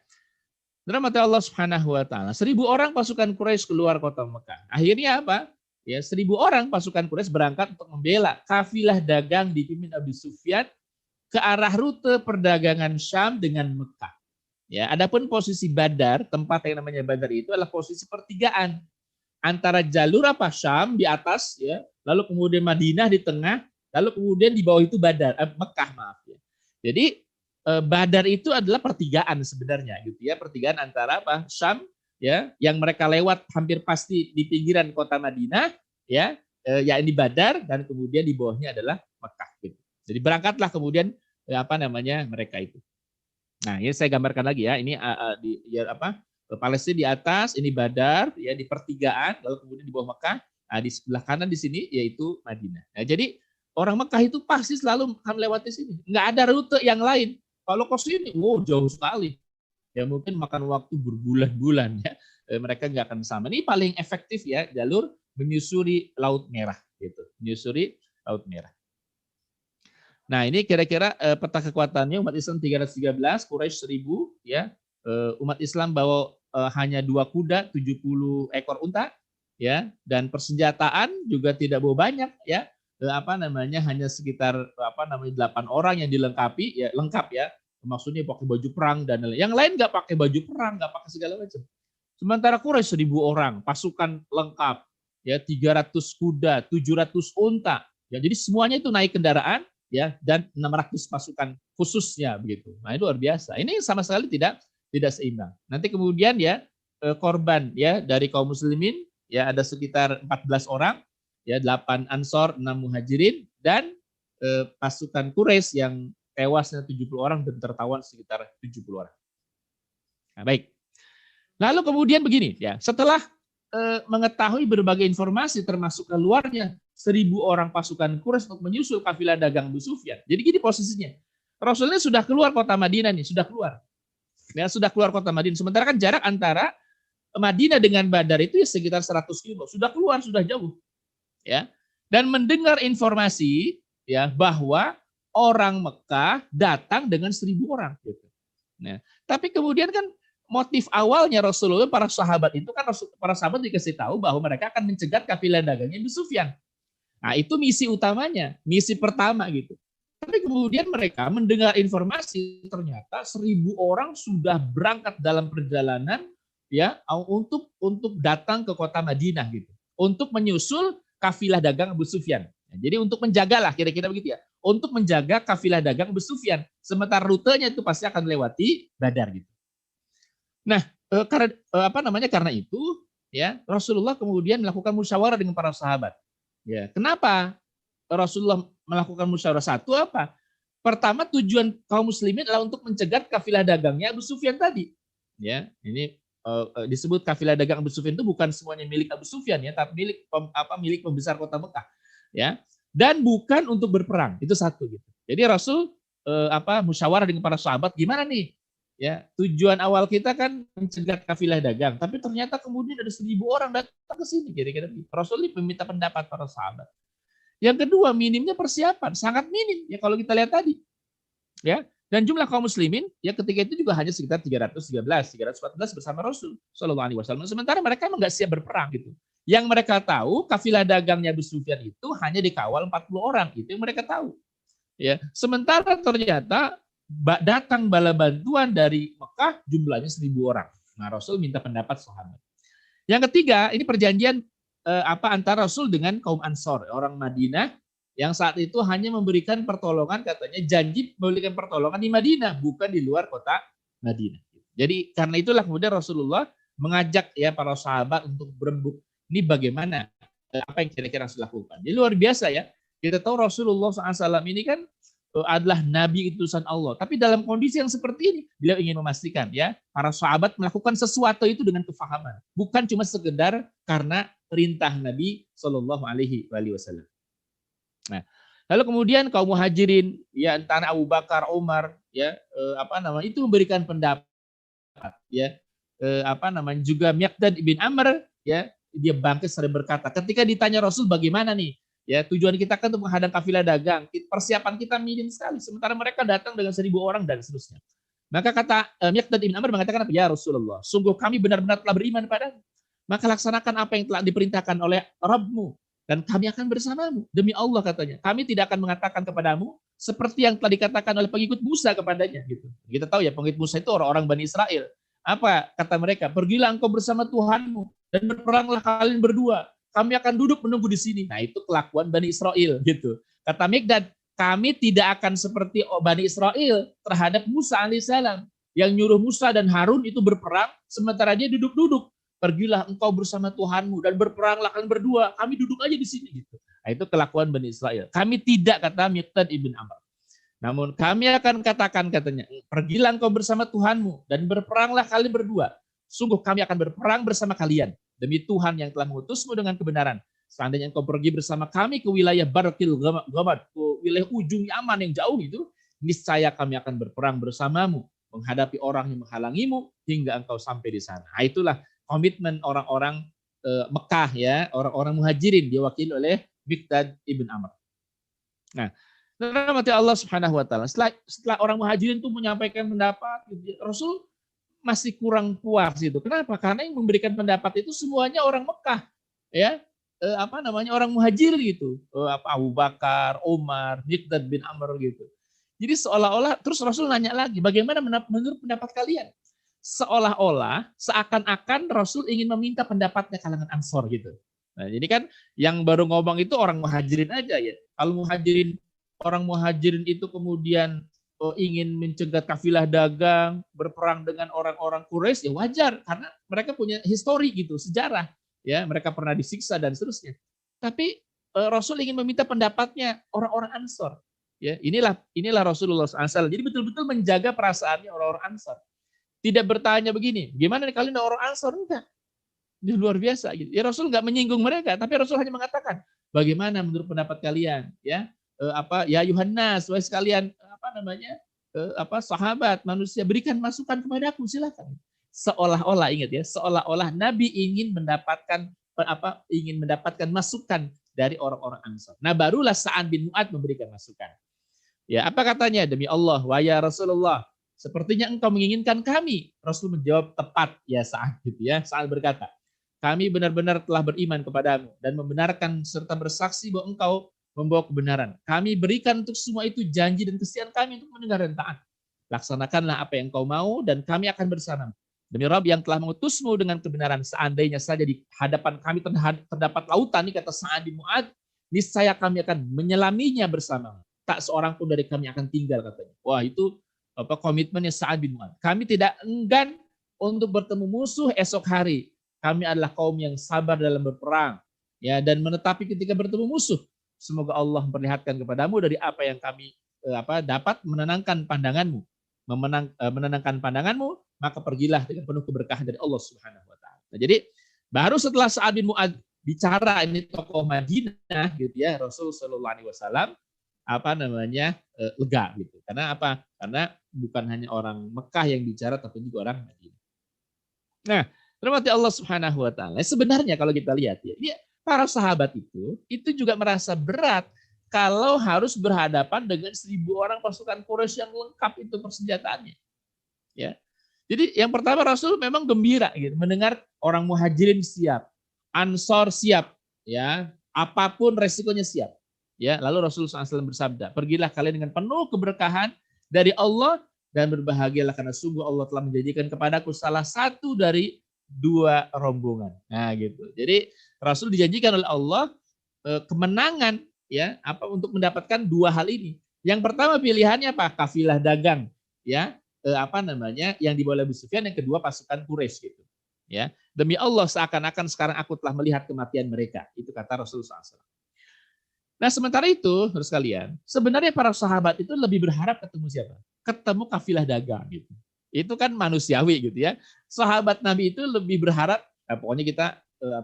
rahmat Allah Subhanahu wa taala, 1.000 orang pasukan Quraisy keluar kota Mekah. Akhirnya apa? Ya 1.000 orang pasukan Quraisy berangkat untuk membela kafilah dagang dipimpin Abu Sufyan ke arah rute perdagangan Syam dengan Mekah. Ya, adapun posisi Badar, tempat yang namanya Badar itu adalah posisi pertigaan antara jalur Syam di atas ya, lalu kemudian Madinah di tengah, lalu kemudian di bawah itu Mekah maaf ya. Jadi Badar itu adalah pertigaan sebenarnya gitu ya, pertigaan antara Syam ya, yang mereka lewat hampir pasti di pinggiran kota Madinah ya, yakni Badar dan kemudian di bawahnya adalah Mekah gitu. Jadi berangkatlah kemudian mereka itu. Nah, ini saya gambarkan lagi ya, ini Palestina di atas, ini Badar, ya di pertigaan, lalu kemudian di bawah Mekah, di sebelah kanan di sini yaitu Madinah. Nah, jadi orang Mekah itu pasti selalu akan lewati sini, nggak ada rute yang lain. Kalau ke sini, jauh sekali, ya mungkin makan waktu berbulan-bulan ya, mereka nggak akan sama. Ini paling efektif ya jalur menyusuri Laut Merah, gitu, menyusuri Laut Merah. Nah, ini kira-kira peta kekuatannya umat Islam 313, Quraisy 1.000 ya. Umat Islam bawa hanya 2 kuda, 70 ekor unta ya, dan persenjataan juga tidak bawa banyak ya. Hanya sekitar 8 orang yang dilengkapi ya, lengkap ya. Maksudnya pakai baju perang dan yang lain nggak pakai baju perang, nggak pakai segala macam. Sementara Quraisy 1.000 orang, pasukan lengkap ya, 300 kuda, 700 unta. Ya, jadi semuanya itu naik kendaraan ya, dan 600 pasukan khususnya begitu. Nah, itu luar biasa. Ini sama sekali tidak seimbang. Nanti kemudian ya korban ya dari kaum muslimin ya ada sekitar 14 orang ya, 8 Ansor, 6 Muhajirin dan pasukan Quraisy yang tewasnya 70 orang dan tertawan sekitar 70 orang. Nah, baik. Lalu kemudian begini ya, setelah mengetahui berbagai informasi termasuk keluarnya 1.000 orang pasukan Quraisy untuk menyusul kafilah dagang Abu Sufyan. Jadi gini posisinya. Rasulnya sudah keluar kota Madinah nih, sudah keluar. Ya, sudah keluar kota Madinah. Sementara kan jarak antara Madinah dengan Badar itu ya sekitar 100 kilo. Sudah keluar, sudah jauh. Ya. Dan mendengar informasi ya bahwa orang Mekah datang dengan 1.000 orang gitu. Nah, tapi kemudian kan motif awalnya Rasulullah, para sahabat itu kan para sahabat dikasih tahu bahwa mereka akan mencegat kafilah dagangnya Abu Sufyan. Nah, itu misi utamanya, misi pertama gitu. Tapi kemudian mereka mendengar informasi ternyata 1.000 orang sudah berangkat dalam perjalanan ya untuk datang ke kota Madinah gitu, untuk menyusul kafilah dagang Abu Sufyan. Nah, jadi untuk menjagalah kira-kira begitu ya, untuk menjaga kafilah dagang Abu Sufyan. Sementara rutenya itu pasti akan melewati Badar gitu. Nah, karena itu ya Rasulullah kemudian melakukan musyawarah dengan para sahabat. Ya, kenapa Rasulullah melakukan musyawarah? Satu apa? Pertama, tujuan kaum muslimin adalah untuk mencegat kafilah dagangnya Abu Sufyan tadi. Ya, ini disebut kafilah dagang Abu Sufyan itu bukan semuanya milik Abu Sufyan ya, tapi milik pembesar kota Mekah. Ya. Dan bukan untuk berperang. Itu satu gitu. Jadi Rasul musyawarah dengan para sahabat, gimana nih? Ya, tujuan awal kita kan mencegat kafilah dagang, tapi ternyata kemudian ada 1.000 orang datang ke sini. Kira-kira Rasul meminta pendapat para sahabat. Yang kedua, minimnya persiapan, sangat minim ya kalau kita lihat tadi. Ya, dan jumlah kaum muslimin ya ketika itu juga hanya sekitar 314 bersama Rasul Shallallahu alaihi wasallam. Sementara mereka emang nggak siap berperang gitu. Yang mereka tahu kafilah dagangnya Abu Sufyan itu hanya dikawal 40 orang, itu yang mereka tahu. Ya, sementara ternyata datang bala bantuan dari Mekah jumlahnya 1.000 orang. Nah, Rasul minta pendapat sahabat. Yang ketiga, ini perjanjian antara Rasul dengan kaum Ansor, orang Madinah yang saat itu hanya memberikan pertolongan, katanya janji memberikan pertolongan di Madinah, bukan di luar kota Madinah. Jadi karena itulah kemudian Rasulullah mengajak ya para sahabat untuk berembuk. Ini bagaimana? Apa yang kira-kira harus dilakukan? Jadi luar biasa ya. Kita tahu Rasulullah SAW ini kan adalah nabi utusan Allah. Tapi dalam kondisi yang seperti ini, beliau ingin memastikan ya para sahabat melakukan sesuatu itu dengan kefahaman, bukan cuma sekedar karena perintah Nabi Shallallahu Alaihi Wasallam. Nah, lalu kemudian kaum muhajirin ya antara Abu Bakar, Umar ya itu memberikan pendapat ya juga Miqdad bin Amr ya dia bangkit seraya berkata ketika ditanya Rasul bagaimana nih ya tujuan kita kan untuk menghadang kafilah dagang, persiapan kita minim sekali sementara mereka datang dengan 1.000 orang dan seterusnya. Maka kata Miqdad bin Amr mengatakan apa? Ya Rasulullah, sungguh kami benar-benar telah beriman padamu. Maka laksanakan apa yang telah diperintahkan oleh Rabbmu dan kami akan bersamamu. Demi Allah katanya, kami tidak akan mengatakan kepadamu seperti yang telah dikatakan oleh pengikut Musa kepadanya. Gitu. Kita tahu ya pengikut Musa itu orang-orang Bani Israel. Apa kata mereka? Pergilah engkau bersama Tuhanmu dan berperanglah kalian berdua. Kami akan duduk menunggu di sini. Nah itu kelakuan Bani Israel gitu. Kata Miqdad, kami tidak akan seperti Bani Israel terhadap Musa alaihissalam yang nyuruh Musa dan Harun itu berperang sementara dia duduk-duduk. Pergilah engkau bersama Tuhanmu dan berperanglah kalian berdua. Kami duduk aja di sini gitu. Nah, itu kelakuan Bani Israel. Kami tidak, kata Miqdad ibn Amr. Namun kami akan katakan katanya, pergilah engkau bersama Tuhanmu dan berperanglah kalian berdua. Sungguh kami akan berperang bersama kalian demi Tuhan yang telah mengutusmu dengan kebenaran. Seandainya engkau pergi bersama kami ke wilayah Barqil Ghamad, ke wilayah ujung Yaman yang jauh itu, niscaya kami akan berperang bersamamu, menghadapi orang yang menghalangimu hingga engkau sampai di sana. Nah, itulah komitmen orang-orang Mekah ya, orang-orang muhajirin diwakili oleh Miqdad ibn Amr. Nah, rahmati Allah Subhanahu wa taala. Setelah orang muhajirin itu menyampaikan pendapat, Rasul masih kurang puas itu. Kenapa? Karena yang memberikan pendapat itu semuanya orang Mekah, ya. Orang muhajir gitu. Abu Bakar, Umar, Miqdad bin Amr gitu. Jadi seolah-olah terus Rasul nanya lagi, bagaimana menurut pendapat kalian? Seolah-olah seakan-akan Rasul ingin meminta pendapatnya kalangan Ansor gitu. Nah, jadi kan yang baru ngomong itu orang muhajirin aja ya. Kalau orang muhajirin itu kemudian ingin mencegat kafilah dagang, berperang dengan orang-orang Quraisy, ya wajar karena mereka punya histori gitu, sejarah, ya mereka pernah disiksa dan seterusnya. Tapi Rasul ingin meminta pendapatnya orang-orang Ansor, ya inilah Rasulullah SAW. Jadi betul-betul menjaga perasaannya orang-orang Ansor. Tidak bertanya begini, gimana nih kalian orang Ansor? Enggak, ini luar biasa. Gitu. Ya Rasul nggak menyinggung mereka, tapi Rasul hanya mengatakan, bagaimana menurut pendapat kalian, ya ya Yohanes, wahai sekalian sahabat manusia, berikan masukan kepadaku, silakan. Seolah-olah ingat ya, seolah-olah Nabi ingin mendapatkan masukan dari orang-orang Ansar. Nah, barulah Sa'ad bin Mu'adz memberikan masukan. Ya, apa katanya? Demi Allah, wa ya Rasulullah, sepertinya engkau menginginkan kami. Rasul menjawab tepat, ya Sa'ad gitu ya. Sa'ad berkata, kami benar-benar telah beriman kepadamu dan membenarkan serta bersaksi bahwa engkau membawa kebenaran. Kami berikan untuk semua itu janji dan kesetiaan kami untuk mendengar dan taat. Laksanakanlah apa yang kau mau dan kami akan bersama. Demi Rabb yang telah mengutusmu dengan kebenaran, seandainya saja di hadapan kami terdapat lautan, ini kata Sa'ad bin Mu'adz, niscaya kami akan menyelaminya bersama. tak seorang pun dari kami akan tinggal katanya. Wah, itu komitmennya Sa'ad bin Mu'adz. Kami tidak enggan untuk bertemu musuh esok hari. Kami adalah kaum yang sabar dalam berperang, ya, dan menetapi ketika bertemu musuh. Semoga Allah memperlihatkan kepadamu dari apa yang kami dapat menenangkan pandanganmu, menenangkan pandanganmu, maka pergilah dengan penuh keberkahan dari Allah Subhanahu wa taala. Nah, jadi baru setelah Sa'ad bin Mu'adz bicara, ini tokoh Madinah gitu ya, Rasul sallallahu alaihi wasallam lega gitu. Karena apa? Karena bukan hanya orang Mekah yang bicara tapi juga orang Madinah. Nah, rahmati Allah Subhanahu wa taala. Sebenarnya kalau kita lihat ya, para sahabat itu juga merasa berat kalau harus berhadapan dengan 1.000 orang pasukan Quraisy yang lengkap itu persenjataannya. Ya. Jadi yang pertama Rasul memang gembira gitu mendengar orang Muhajirin siap, Ansor siap, ya, apapun resikonya siap. Ya, lalu Rasulullah SAW bersabda, pergilah kalian dengan penuh keberkahan dari Allah dan berbahagialah karena sungguh Allah telah menjanjikan kepadaku salah satu dari 2 rombongan. Nah, gitu. Jadi Rasul dijanjikan oleh Allah kemenangan, ya, untuk mendapatkan 2 hal ini. Yang pertama pilihannya apa? Kafilah dagang, ya, yang dibawa Abu Sufyan, yang kedua pasukan Quraisy gitu. Ya, demi Allah seakan-akan sekarang aku telah melihat kematian mereka. Itu kata Rasulullah SAW. Nah, sementara itu, terus kalian, sebenarnya para sahabat itu lebih berharap ketemu siapa? Ketemu kafilah dagang gitu. Itu kan manusiawi gitu ya. Sahabat Nabi itu lebih berharap, pokoknya kita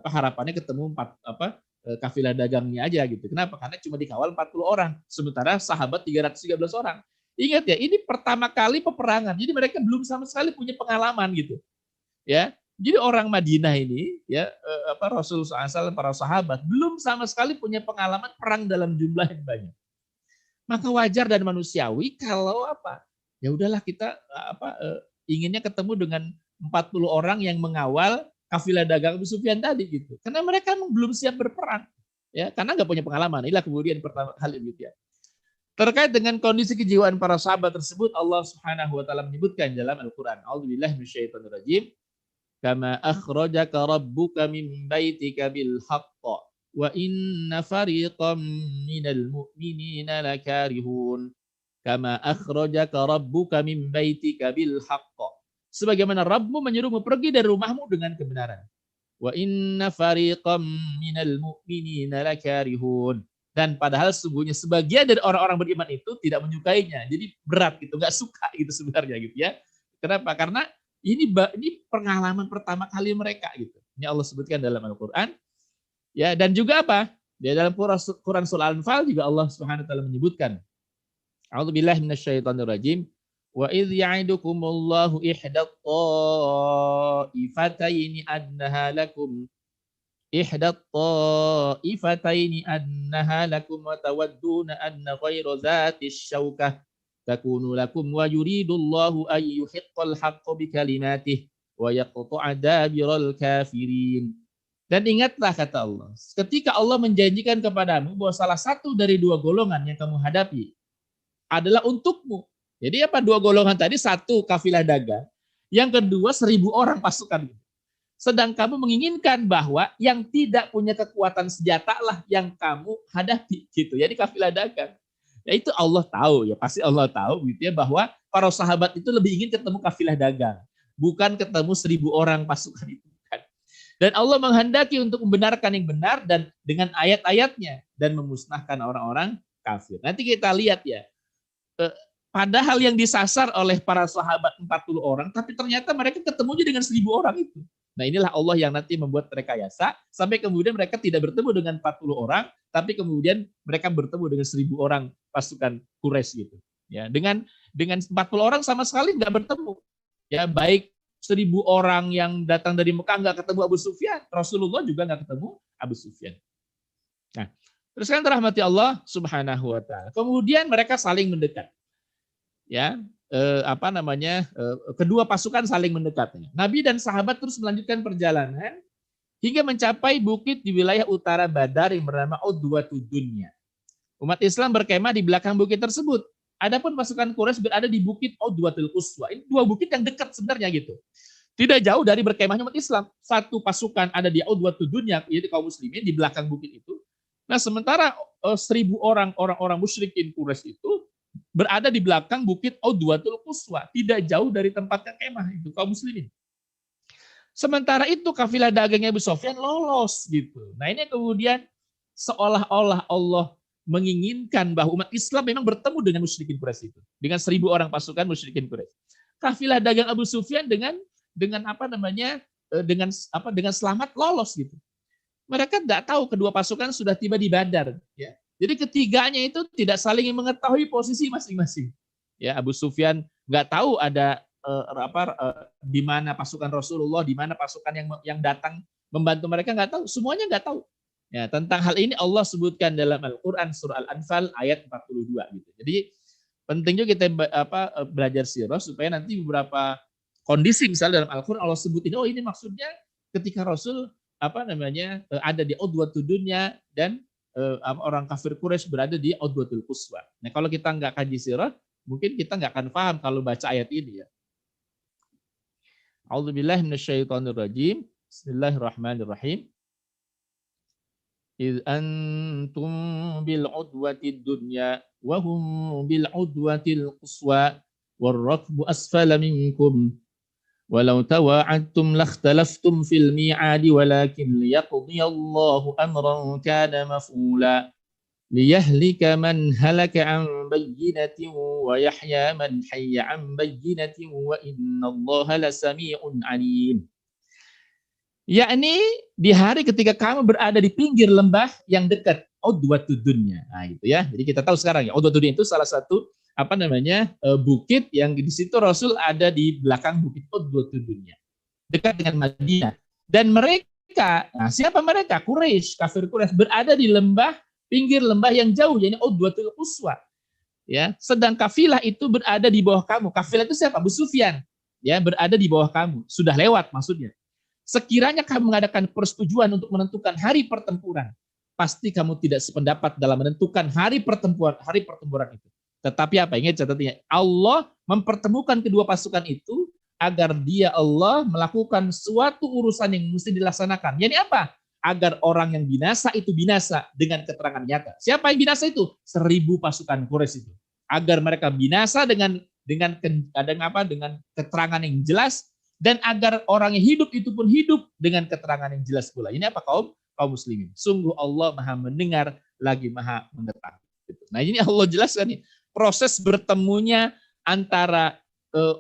harapannya ketemu kafilah dagangnya aja gitu. Kenapa? Karena cuma dikawal 40 orang, sementara sahabat 313 orang. Ingat ya, ini pertama kali peperangan. Jadi mereka belum sama sekali punya pengalaman gitu. Ya. Jadi orang Madinah ini, ya, Rasulullah SAW, para sahabat belum sama sekali punya pengalaman perang dalam jumlah yang banyak. Maka wajar dan manusiawi kalau ya udahlah kita inginnya ketemu dengan 40 orang yang mengawal kafilah dagang Abu Sufyan tadi gitu. Karena mereka belum siap berperang, ya, karena nggak punya pengalaman. Inilah kemudian pertama kali gitu ya. Terkait dengan kondisi kejiwaan para sahabat tersebut, Allah Subhanahu wa taala menyebutkan dalam Al-Qur'an, A'udzubillahi minasyaitonirrajim. Kama akhrajaka rabbuka min baitika bil haqq wa inna fariqam minal mu'minina lakarihun. Kama akhrajaka rabbuka min baitika bil haqq. Sebagaimana Rabbmu menyuruhmu pergi dari rumahmu dengan kebenaran. Wa inna fariqam minal mu'minina lakarihun. Dan padahal sesungguhnya sebagian dari orang-orang beriman itu tidak menyukainya. Jadi berat gitu, nggak suka gitu sebenarnya gitu ya. Kenapa? Karena ini pengalaman pertama kali mereka gitu. Ini Allah sebutkan dalam Al-Qur'an. Ya, dan juga di dalam Quran surah Al-Anfal juga Allah Subhanahu wa taala menyebutkan. A'udzubillahi minasyaitonirrajim. Wa idz ya'idukumullahu ihdat ta'ifataini annaha lakum wa tawadduna anna ghayra dzatish syaukah takunu lakum wa yuridullahu an yuhiqqal haqqa bikalimatihi wa yaqta'a dabiral kafirin. Dan ingatlah kata Allah, ketika Allah menjanjikan kepadamu bahwa salah satu dari 2 golongan yang kamu hadapi adalah untukmu. Jadi 2 golongan tadi, 1 kafilah dagang, yang kedua 1.000 orang pasukan. Sedang kamu menginginkan bahwa yang tidak punya kekuatan senjata lah yang kamu hadapi gitu. Jadi kafilah dagang. Ya itu Allah tahu, ya pasti Allah tahu gitu ya, bahwa para sahabat itu lebih ingin ketemu kafilah dagang, bukan ketemu 1.000 orang pasukan itu kan. Dan Allah menghendaki untuk membenarkan yang benar dan dengan ayat-ayatnya dan memusnahkan orang-orang kafir. Nanti kita lihat ya, padahal yang disasar oleh para sahabat 40 orang, tapi ternyata mereka ketemunya dengan 1.000 orang itu. Nah, inilah Allah yang nanti membuat rekayasa sampai kemudian mereka tidak bertemu dengan 40 orang, tapi kemudian mereka bertemu dengan 1.000 orang pasukan Quraisy gitu. Ya, dengan 40 orang sama sekali nggak bertemu. Ya, baik 1.000 orang yang datang dari Mekah nggak ketemu Abu Sufyan, Rasulullah juga nggak ketemu Abu Sufyan. Nah, terus kan rahmati Allah Subhanahu wa taala. Kemudian mereka saling mendekat. Ya, kedua pasukan saling mendekatnya. Nabi dan sahabat terus melanjutkan perjalanan hingga mencapai bukit di wilayah utara Badar yang bernama Udwatud Dunya. Umat Islam berkemah di belakang bukit tersebut. Adapun pasukan Quraisy berada di bukit Udwatul Quswa. Ini 2 bukit yang dekat sebenarnya gitu. Tidak jauh dari berkemahnya umat Islam. 1 pasukan ada di Udwatud Dunya, yaitu kaum muslimin di belakang bukit itu. Nah, sementara 1000 orang musyrikin Quraisy itu berada di belakang bukit Udwatul Quswa, tidak jauh dari tempatnya kemah itu kaum muslimin. Sementara itu kafilah dagangnya Abu Sufyan lolos gitu. Nah ini kemudian seolah-olah Allah menginginkan bahwa umat Islam memang bertemu dengan musyrikin Quraisy itu, dengan 1000 orang pasukan musyrikin Quraisy. Kafilah dagang Abu Sufyan dengan dengan selamat lolos gitu. Mereka tidak tahu kedua pasukan sudah tiba di Badar. Ya. Jadi ketiganya itu tidak saling mengetahui posisi masing-masing. Ya, Abu Sufyan nggak tahu ada di mana pasukan Rasulullah, di mana pasukan yang datang membantu mereka nggak tahu. Semuanya nggak tahu. Ya, tentang hal ini Allah sebutkan dalam Al-Quran surah Al-Anfal ayat 42 gitu. Jadi penting juga kita belajar sirah supaya nanti beberapa kondisi misalnya dalam Al-Quran Allah sebutin, oh ini maksudnya ketika Rasul ada di Udwatud Dunya dan orang kafir Quraisy berada di Udwatul Quswa. Nah kalau kita nggak kaji sirah, mungkin kita nggak akan paham kalau baca ayat ini ya. A'udzubillahi minasyaitonirrajim. Bismillahirrahmanirrahim. إذ أنتم بالعدوة الدنيا وهم بالعدوة القصوى والركب أسفل منكم ولو تواعدتم لاختلفتم في الميعاد ولكن ليقضي الله أمرا كان مفعولا ليهلك من هلك عن بينة ويحيى من حي عن بينة وإن الله لسميع عليم. Yakni di hari ketika kamu berada di pinggir lembah yang dekat Udwatud Dunya. Nah, itu ya. Jadi kita tahu sekarang ya, Udwatud Dunya itu salah satu bukit yang di situ Rasul ada di belakang bukit Udwatud Dunya. Dekat dengan Madinah. Dan mereka, nah siapa mereka? Quraisy, kafir Quraisy berada di pinggir lembah yang jauh, yakni Udwatul Quswa. Ya, sedang kafilah itu berada di bawah kamu. Kafilah itu siapa? Abu Sufyan. Ya, berada di bawah kamu. Sudah lewat maksudnya. Sekiranya kamu mengadakan persetujuan untuk menentukan hari pertempuran, pasti kamu tidak sependapat dalam menentukan hari pertempuran itu. Tetapi apa? Ingat catatannya, Allah mempertemukan kedua pasukan itu agar dia Allah melakukan suatu urusan yang mesti dilaksanakan. Yani apa? Agar orang yang binasa itu binasa dengan keterangan nyata. Siapa yang binasa itu? 1000 pasukan Quraisy itu. Agar mereka binasa dengan keterangan yang jelas. Dan agar orang yang hidup itu pun hidup dengan keterangan yang jelas pula. Ini apa kaum muslimin? Sungguh Allah Maha mendengar lagi Maha mengetahui. Nah ini Allah jelaskan nih proses bertemunya antara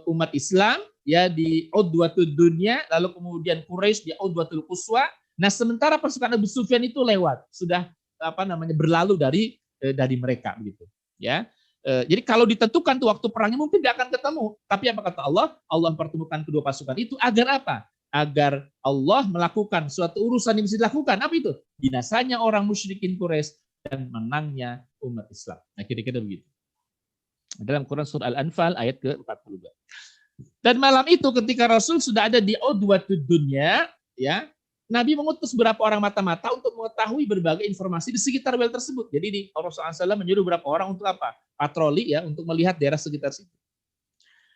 umat Islam ya di Udwatud Dunya, lalu kemudian Quraisy di Udwatul Quswa. Nah sementara pasukan Abu Sufyan itu lewat, sudah berlalu dari mereka begitu. Ya. Jadi kalau ditentukan tuh waktu perangnya mungkin tidak akan ketemu. Tapi apa kata Allah? Allah mempertemukan kedua pasukan itu agar apa? Agar Allah melakukan suatu urusan yang bisa dilakukan. Apa itu? Binasanya orang musyrikin Quraisy dan menangnya umat Islam. Nah kira-kira begitu. Dalam Quran surah Al-Anfal ayat ke-42. Dan malam itu ketika Rasul sudah ada di Udwatud Dunya, ya, Nabi mengutus beberapa orang mata-mata untuk mengetahui berbagai informasi di sekitar wilayah tersebut. Jadi di Rasulullah SAW menyuruh beberapa orang untuk apa? Patroli ya, untuk melihat daerah sekitar situ.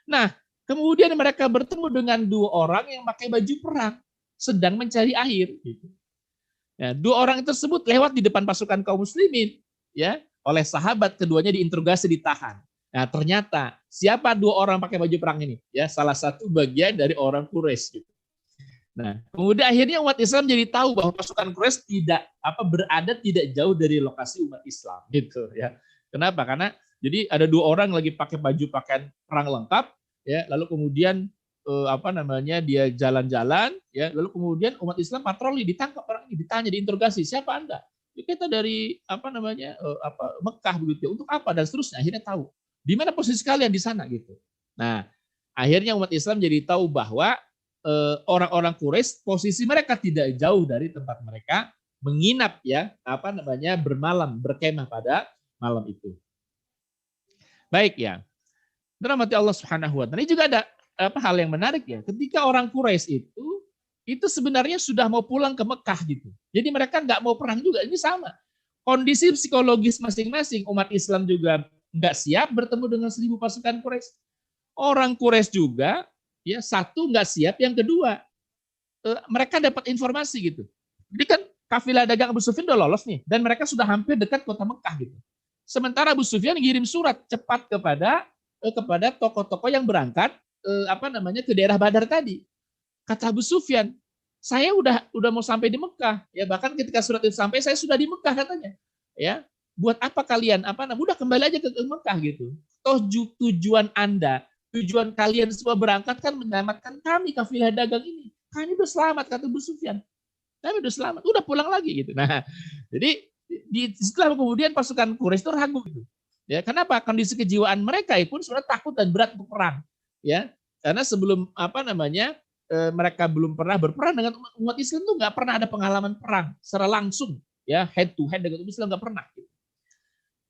Nah, kemudian mereka bertemu dengan 2 orang yang pakai baju perang, sedang mencari air. Gitu. Ya, 2 orang tersebut lewat di depan pasukan kaum muslimin, ya, oleh sahabat, keduanya diinterogasi, ditahan. Nah, ternyata siapa 2 orang pakai baju perang ini? Ya, salah satu bagian dari orang Quraisy. Gitu. Nah, kemudian akhirnya umat Islam jadi tahu bahwa pasukan Quraisy berada tidak jauh dari lokasi umat Islam, gitu ya. Kenapa? Karena jadi ada 2 orang lagi pakai baju pakaian perang lengkap, ya. Lalu kemudian dia jalan-jalan, ya. Lalu kemudian umat Islam patroli, ditangkap orang ini, ditanya, diinterogasi, siapa Anda? Ya, kita dari Mekah begitu. Untuk apa dan seterusnya. Akhirnya tahu di mana posisi kalian di sana gitu. Nah, akhirnya umat Islam jadi tahu bahwa orang-orang Quraisy posisi mereka tidak jauh dari tempat mereka menginap ya bermalam berkemah pada malam itu. Baik ya. Dirahmati Allah Subhanahu wa taala. Ini juga ada hal yang menarik ya. Ketika orang Quraisy itu sebenarnya sudah mau pulang ke Mekah gitu. Jadi mereka nggak mau perang juga. Ini sama. Kondisi psikologis masing-masing umat Islam juga nggak siap bertemu dengan 1000 pasukan Quraisy. Orang Quraisy juga ya satu nggak siap, yang kedua mereka dapat informasi gitu. Jadi kan kafilah dagang Abu Sufyan udah lolos nih, dan mereka sudah hampir dekat kota Mekah gitu. Sementara Abu Sufyan ngirim surat cepat kepada tokoh-tokoh yang berangkat ke daerah Badar tadi. Kata Abu Sufyan, saya udah mau sampai di Mekah, ya bahkan ketika surat itu sampai saya sudah di Mekah katanya, ya buat apa kalian udah kembali aja ke Mekah gitu. Toh tujuan kalian semua berangkat kan menyelamatkan kami kafilah dagang ini. Kami udah selamat kata Abu Sufyan. Kami udah selamat, udah pulang lagi gitu. Nah, jadi setelah kemudian pasukan Quraisy itu ragu gitu. Ya, kenapa? Kondisi kejiwaan mereka pun sudah takut dan berat untuk perang. Ya, karena sebelum mereka belum pernah berperang dengan umat Islam tuh nggak pernah ada pengalaman perang secara langsung, ya head to head dengan umat Islam nggak pernah.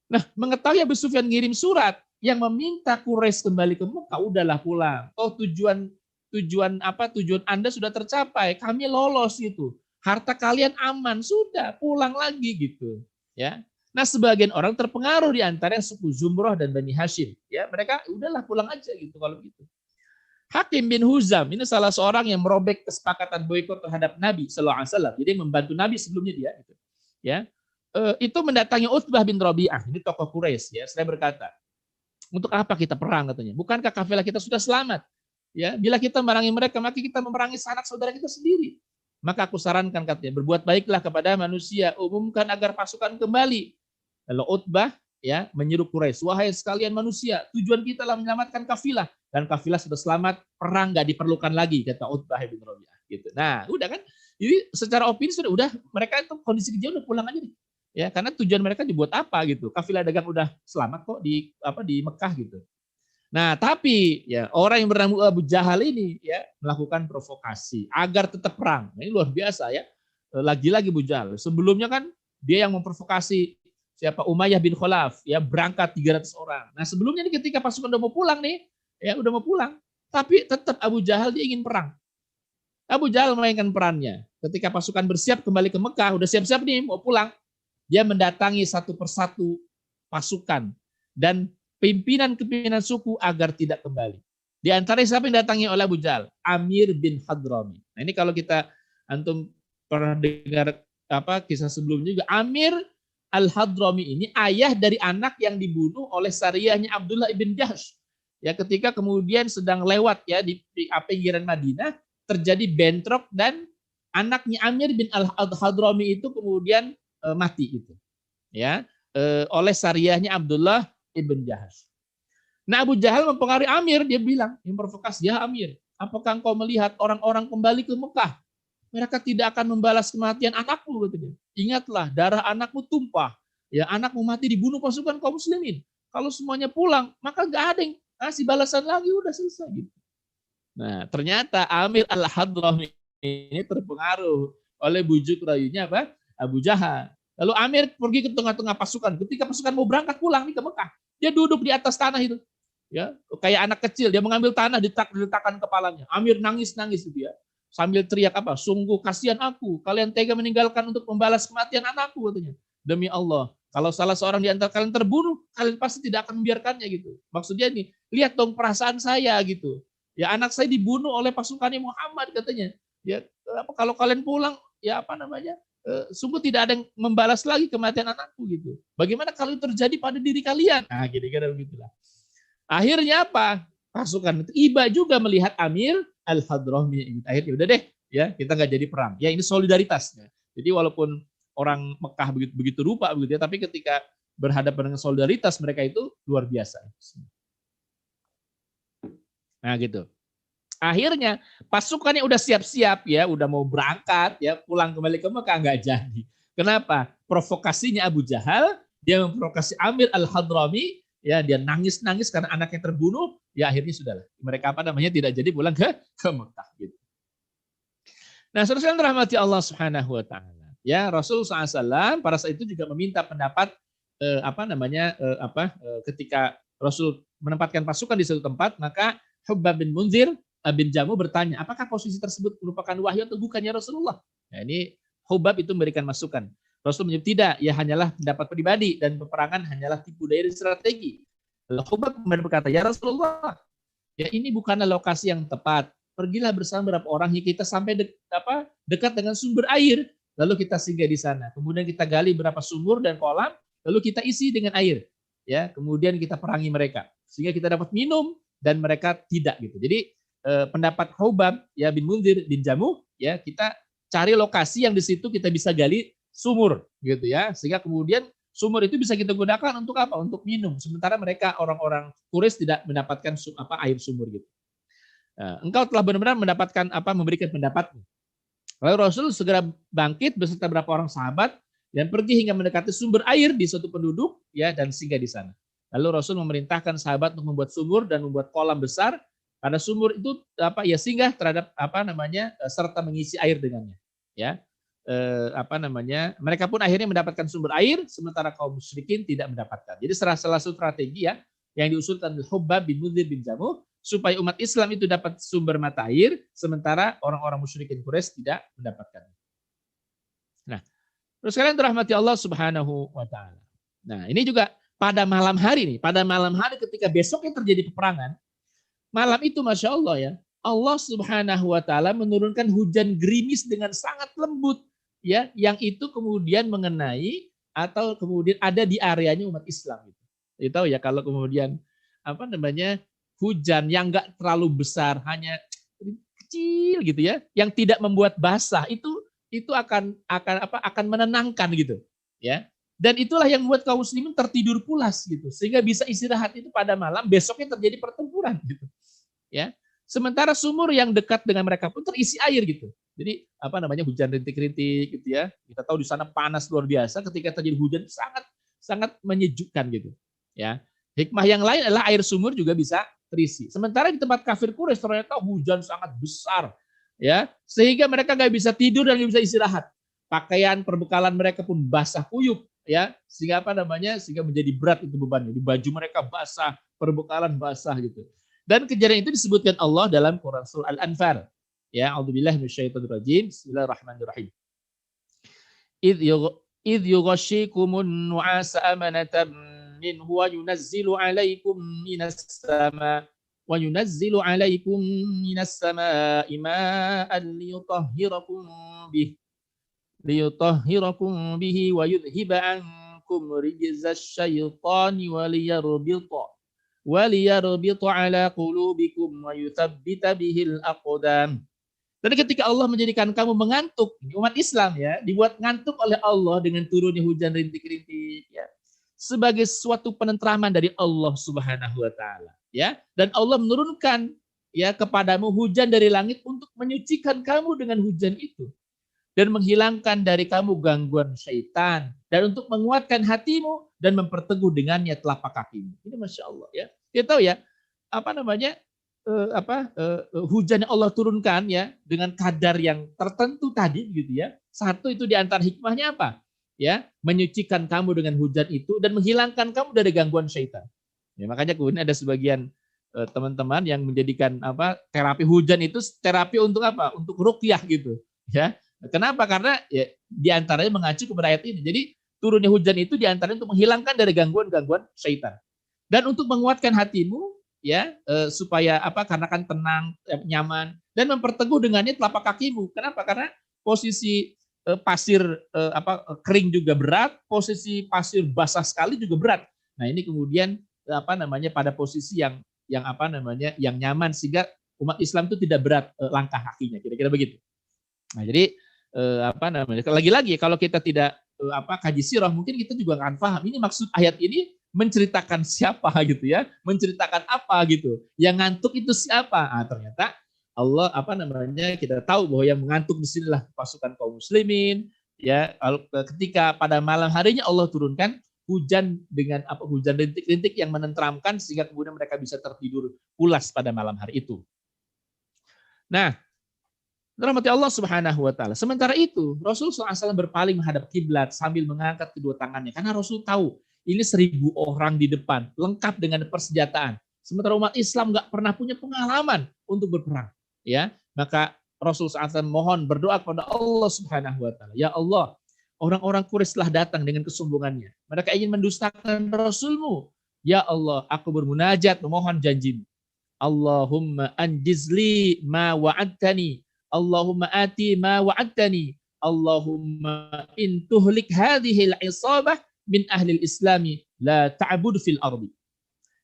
Nah, mengetahui Abu Sufyan ngirim surat yang meminta Quraisy kembali ke Mekah, udahlah pulang. Oh tujuan Anda sudah tercapai, kami lolos gitu. Harta kalian aman, sudah pulang lagi gitu, ya. Nah, sebagian orang terpengaruh di antara suku Zumrah dan Bani Hashim, ya. Mereka udahlah pulang aja gitu kalau gitu. Hakim bin Huzam ini salah seorang yang merobek kesepakatan boikot terhadap Nabi sallallahu alaihi wasallam. Jadi membantu Nabi sebelumnya dia gitu. Ya. Itu mendatangi Utbah bin Rabi'ah, ini tokoh Quraisy, ya. Saya berkata, untuk apa kita perang katanya? Bukankah kafilah kita sudah selamat? Ya, bila kita memerangi mereka, maka kita memerangi sanak saudara kita sendiri. Maka aku sarankan katanya, berbuat baiklah kepada manusia, umumkan agar pasukan kembali. Lalu Utbah ya menyeru Quraisy, wahai sekalian manusia, tujuan kita adalah menyelamatkan kafilah, dan kafilah sudah selamat, perang nggak diperlukan lagi, kata Utbah bin Rabi'ah. Gitu. Nah, udah kan? Jadi secara opini udah mereka itu kondisi kejauh udah pulang aja nih. Ya, karena tujuan mereka dibuat apa gitu. Kafilah dagang udah selamat kok di Mekah gitu. Nah, tapi ya orang yang bernama Abu Jahal ini ya melakukan provokasi agar tetap perang. Nah, ini luar biasa ya. Lagi-lagi Abu Jahal. Sebelumnya kan dia yang memprovokasi siapa Umayyah bin Khalaf ya berangkat 300 orang. Nah, sebelumnya nih ketika pasukan udah mau pulang nih, ya udah mau pulang, tapi tetap Abu Jahal dia ingin perang. Abu Jahal memainkan perannya. Ketika pasukan bersiap kembali ke Mekah, udah siap-siap nih mau pulang, dia mendatangi satu persatu pasukan dan pimpinan suku agar tidak kembali. Di antara siapa yang datangi oleh Abu Jahal? Amir bin Hadrami. Nah, ini kalau kita antum pernah dengar kisah sebelumnya juga, Amir Al-Hadrami ini ayah dari anak yang dibunuh oleh Sariyahnya Abdullah ibn Jahsh. Ya, ketika kemudian sedang lewat ya di pinggiran Madinah, terjadi bentrok dan anaknya Amir bin Al-Hadrami itu kemudian mati itu. Ya, oleh Sariyahnya Abdullah ibn Jahsh. Nah, Abu Jahal mempengaruhi Amir, dia bilang, memprovokasi, ya Amir, apakah engkau melihat orang-orang kembali ke Mekah? Mereka tidak akan membalas kematian anakmu, katanya. Ingatlah, darah anakmu tumpah. Ya, anakmu mati dibunuh pasukan kaum muslimin. Kalau semuanya pulang, maka nggak ada yang kasih balasan lagi, udah selesai gitu. Nah, ternyata Amir Al-Hadrami ini terpengaruh oleh bujuk rayunya Abu Jahal. Lalu Amir pergi ke tengah-tengah pasukan. Ketika pasukan mau berangkat pulang nih ke Mekah, dia duduk di atas tanah itu. Ya, kayak anak kecil, dia mengambil tanah diletakkan kepalanya. Amir nangis-nangis dia. Sambil teriak sungguh kasihan aku, kalian tega meninggalkan untuk membalas kematian anakku, katanya. Demi Allah, kalau salah seorang di antara kalian terbunuh, kalian pasti tidak akan membiarkannya gitu. Maksudnya nih, lihat dong perasaan saya gitu. Ya, anak saya dibunuh oleh pasukannya Muhammad, katanya. Ya, kalau kalian pulang, ya sungguh tidak ada yang membalas lagi kematian anakku gitu. Bagaimana kalau itu terjadi pada diri kalian? Nah, kira-kira begitulah. Akhirnya apa? Pasukan itu iba juga melihat Amir Al-Hadrami. Akhirnya udah deh, ya kita nggak jadi perang. Ya ini solidaritasnya. Jadi walaupun orang Mekah begitu rupa begitu ya, tapi ketika berhadapan dengan solidaritas mereka itu luar biasa. Nah gitu. Akhirnya pasukannya udah siap-siap ya, udah mau berangkat ya, pulang kembali ke Mekah nggak jadi. Kenapa? Provokasinya Abu Jahal, dia memprovokasi Amir Al-Hadrami, ya dia nangis-nangis karena anaknya terbunuh, ya akhirnya sudahlah. Mereka tidak jadi pulang ke Mekah gitu. Nah, saudara yang dirahmati Allah Subhanahu wa taala. Ya, Rasul SAW pada saat itu juga meminta pendapat ketika Rasul menempatkan pasukan di suatu tempat, maka Hubbab bin Munzir bin Jamu bertanya, apakah posisi tersebut merupakan wahyu atau bukannya Rasulullah? Nah, ini Hubbab itu memberikan masukan. Rasul menjawab tidak, ya hanyalah pendapat pribadi dan peperangan hanyalah tipu daya dan strategi. Lalu Hubbab kemudian berkata, ya Rasulullah, ya ini bukanlah lokasi yang tepat. Pergilah bersama beberapa orang hingga kita sampai dekat dengan sumber air. lalu kita singgah di sana. Kemudian kita gali berapa sumur dan kolam, lalu kita isi dengan air. Ya, kemudian kita perangi mereka sehingga kita dapat minum dan mereka tidak gitu. Jadi pendapat Hubab ya bin Munzir bin Jamuh ya, kita cari lokasi yang di situ kita bisa gali sumur gitu ya, sehingga kemudian sumur itu bisa kita gunakan untuk apa? Untuk minum. Sementara mereka orang-orang Quraisy tidak mendapatkan air sumur gitu. Engkau telah benar-benar mendapatkan memberikan pendapatmu. Lalu Rasul segera bangkit beserta beberapa orang sahabat dan pergi hingga mendekati sumber air di suatu penduduk ya dan singgah di sana. Lalu Rasul memerintahkan sahabat untuk membuat sumur dan membuat kolam besar pada sumur itu singgah terhadap serta mengisi air dengannya. Ya. Mereka pun akhirnya mendapatkan sumber air sementara kaum musyrikin tidak mendapatkan. Jadi salah satu strategi ya yang diusulkan oleh Hubab bin Munzir bin Jamuh supaya umat Islam itu dapat sumber mata air sementara orang-orang musyrikin Quraisy tidak mendapatkan. Nah, terus kalian dirahmati Allah Subhanahu wa taala. Nah, ini juga pada malam hari ketika besoknya terjadi peperangan, malam itu Masya Allah ya, Allah Subhanahu wa taala menurunkan hujan gerimis dengan sangat lembut ya, yang itu kemudian mengenai atau kemudian ada di areanya umat Islam gitu. Kita tahu ya kalau kemudian hujan yang enggak terlalu besar, hanya kecil gitu ya, yang tidak membuat basah itu akan menenangkan gitu ya. Dan itulah yang membuat kaum muslimin tertidur pulas gitu, sehingga bisa istirahat itu pada malam, besoknya terjadi pertempuran gitu. Ya. Sementara sumur yang dekat dengan mereka pun terisi air gitu. Jadi hujan rintik-rintik gitu ya. Kita tahu di sana panas luar biasa, ketika terjadi hujan sangat sangat menyejukkan gitu. Ya. Hikmah yang lain adalah air sumur juga bisa terisi. Sementara di tempat kafir Quraisy ternyata hujan sangat besar ya, sehingga mereka nggak bisa tidur dan nggak bisa istirahat. Pakaian perbekalan mereka pun basah kuyup ya, sehingga sehingga menjadi berat itu bebannya. Di baju mereka basah, perbekalan basah gitu. Dan kejadian itu disebutkan Allah dalam Quran surah Al-Anfal. Ya, a'udzubillahi minasyaitonirrajim. Bismillahirrahmanirrahim. Idh yughashshikumun nu'asa amanatan minhu wa yunazzilu 'alaikum minas sama'i ma'an liyutahhirakum bihi wa yudhhiba 'ankum rijzasy syaitani wa liyarbita ala qulubikum wa yuthabbita bihil aqdam. Dan ketika Allah menjadikan kamu mengantuk, umat Islam ya, dibuat ngantuk oleh Allah dengan turunnya hujan rintik-rintik ya, sebagai suatu penentraman dari Allah Subhanahu wa taala ya. Dan Allah menurunkan ya kepadamu hujan dari langit untuk menyucikan kamu dengan hujan itu dan menghilangkan dari kamu gangguan syaitan dan untuk menguatkan hatimu dan memperteguh dengannya telapak kakimu. Ini Masya Allah ya. Kita tahu ya hujan yang Allah turunkan ya dengan kadar yang tertentu tadi gitu ya. Satu itu di antara hikmahnya apa? Ya, menyucikan kamu dengan hujan itu dan menghilangkan kamu dari gangguan syaitan. Ya, makanya kemudian ada sebagian teman-teman yang menjadikan terapi hujan itu terapi untuk apa? Untuk ruqyah gitu, ya. Kenapa? Karena ya di antaranya mengacu kepada ayat ini. Jadi turunnya hujan itu di antaranya untuk menghilangkan dari gangguan-gangguan syaitan. Dan untuk menguatkan hatimu ya supaya karena kan tenang, nyaman dan memperteguh dengannya telapak kakimu. Kenapa? Karena posisi pasir kering juga berat, posisi pasir basah sekali juga berat. Nah, ini kemudian pada posisi yang nyaman sehingga umat Islam itu tidak berat langkah kakinya, kira-kira begitu. Nah, jadi lagi-lagi kalau kita tidak kaji sirah, mungkin kita juga akan paham ini maksud ayat ini menceritakan siapa gitu ya, menceritakan apa gitu. Yang ngantuk itu siapa? Ternyata Allah kita tahu bahwa yang mengantuk di sinilah pasukan kaum muslimin ya. Ketika pada malam harinya Allah turunkan hujan dengan hujan rintik-rintik yang menenteramkan sehingga kemudian mereka bisa tertidur pulas pada malam hari itu. Nah, rahmati Allah Subhanahu wa taala. Sementara itu, Rasul SAW berpaling menghadap kiblat sambil mengangkat kedua tangannya karena Rasul tahu ini 1.000 orang di depan, lengkap dengan persenjataan. Sementara umat Islam nggak pernah punya pengalaman untuk berperang. Ya, maka Rasul SAW mohon berdoa kepada Allah Subhanahu wa taala. Ya Allah, orang-orang Quraisy telah datang dengan kesombongannya. Mereka ingin mendustakan Rasulmu. Ya Allah, aku bermunajat memohon janjimu. Allahumma anjizli ma wa'adtani. Allahumma ati ma wa'adtani. Allahumma in tuhlik hadhil isabah min ahli islami la ta'bud fil ardi.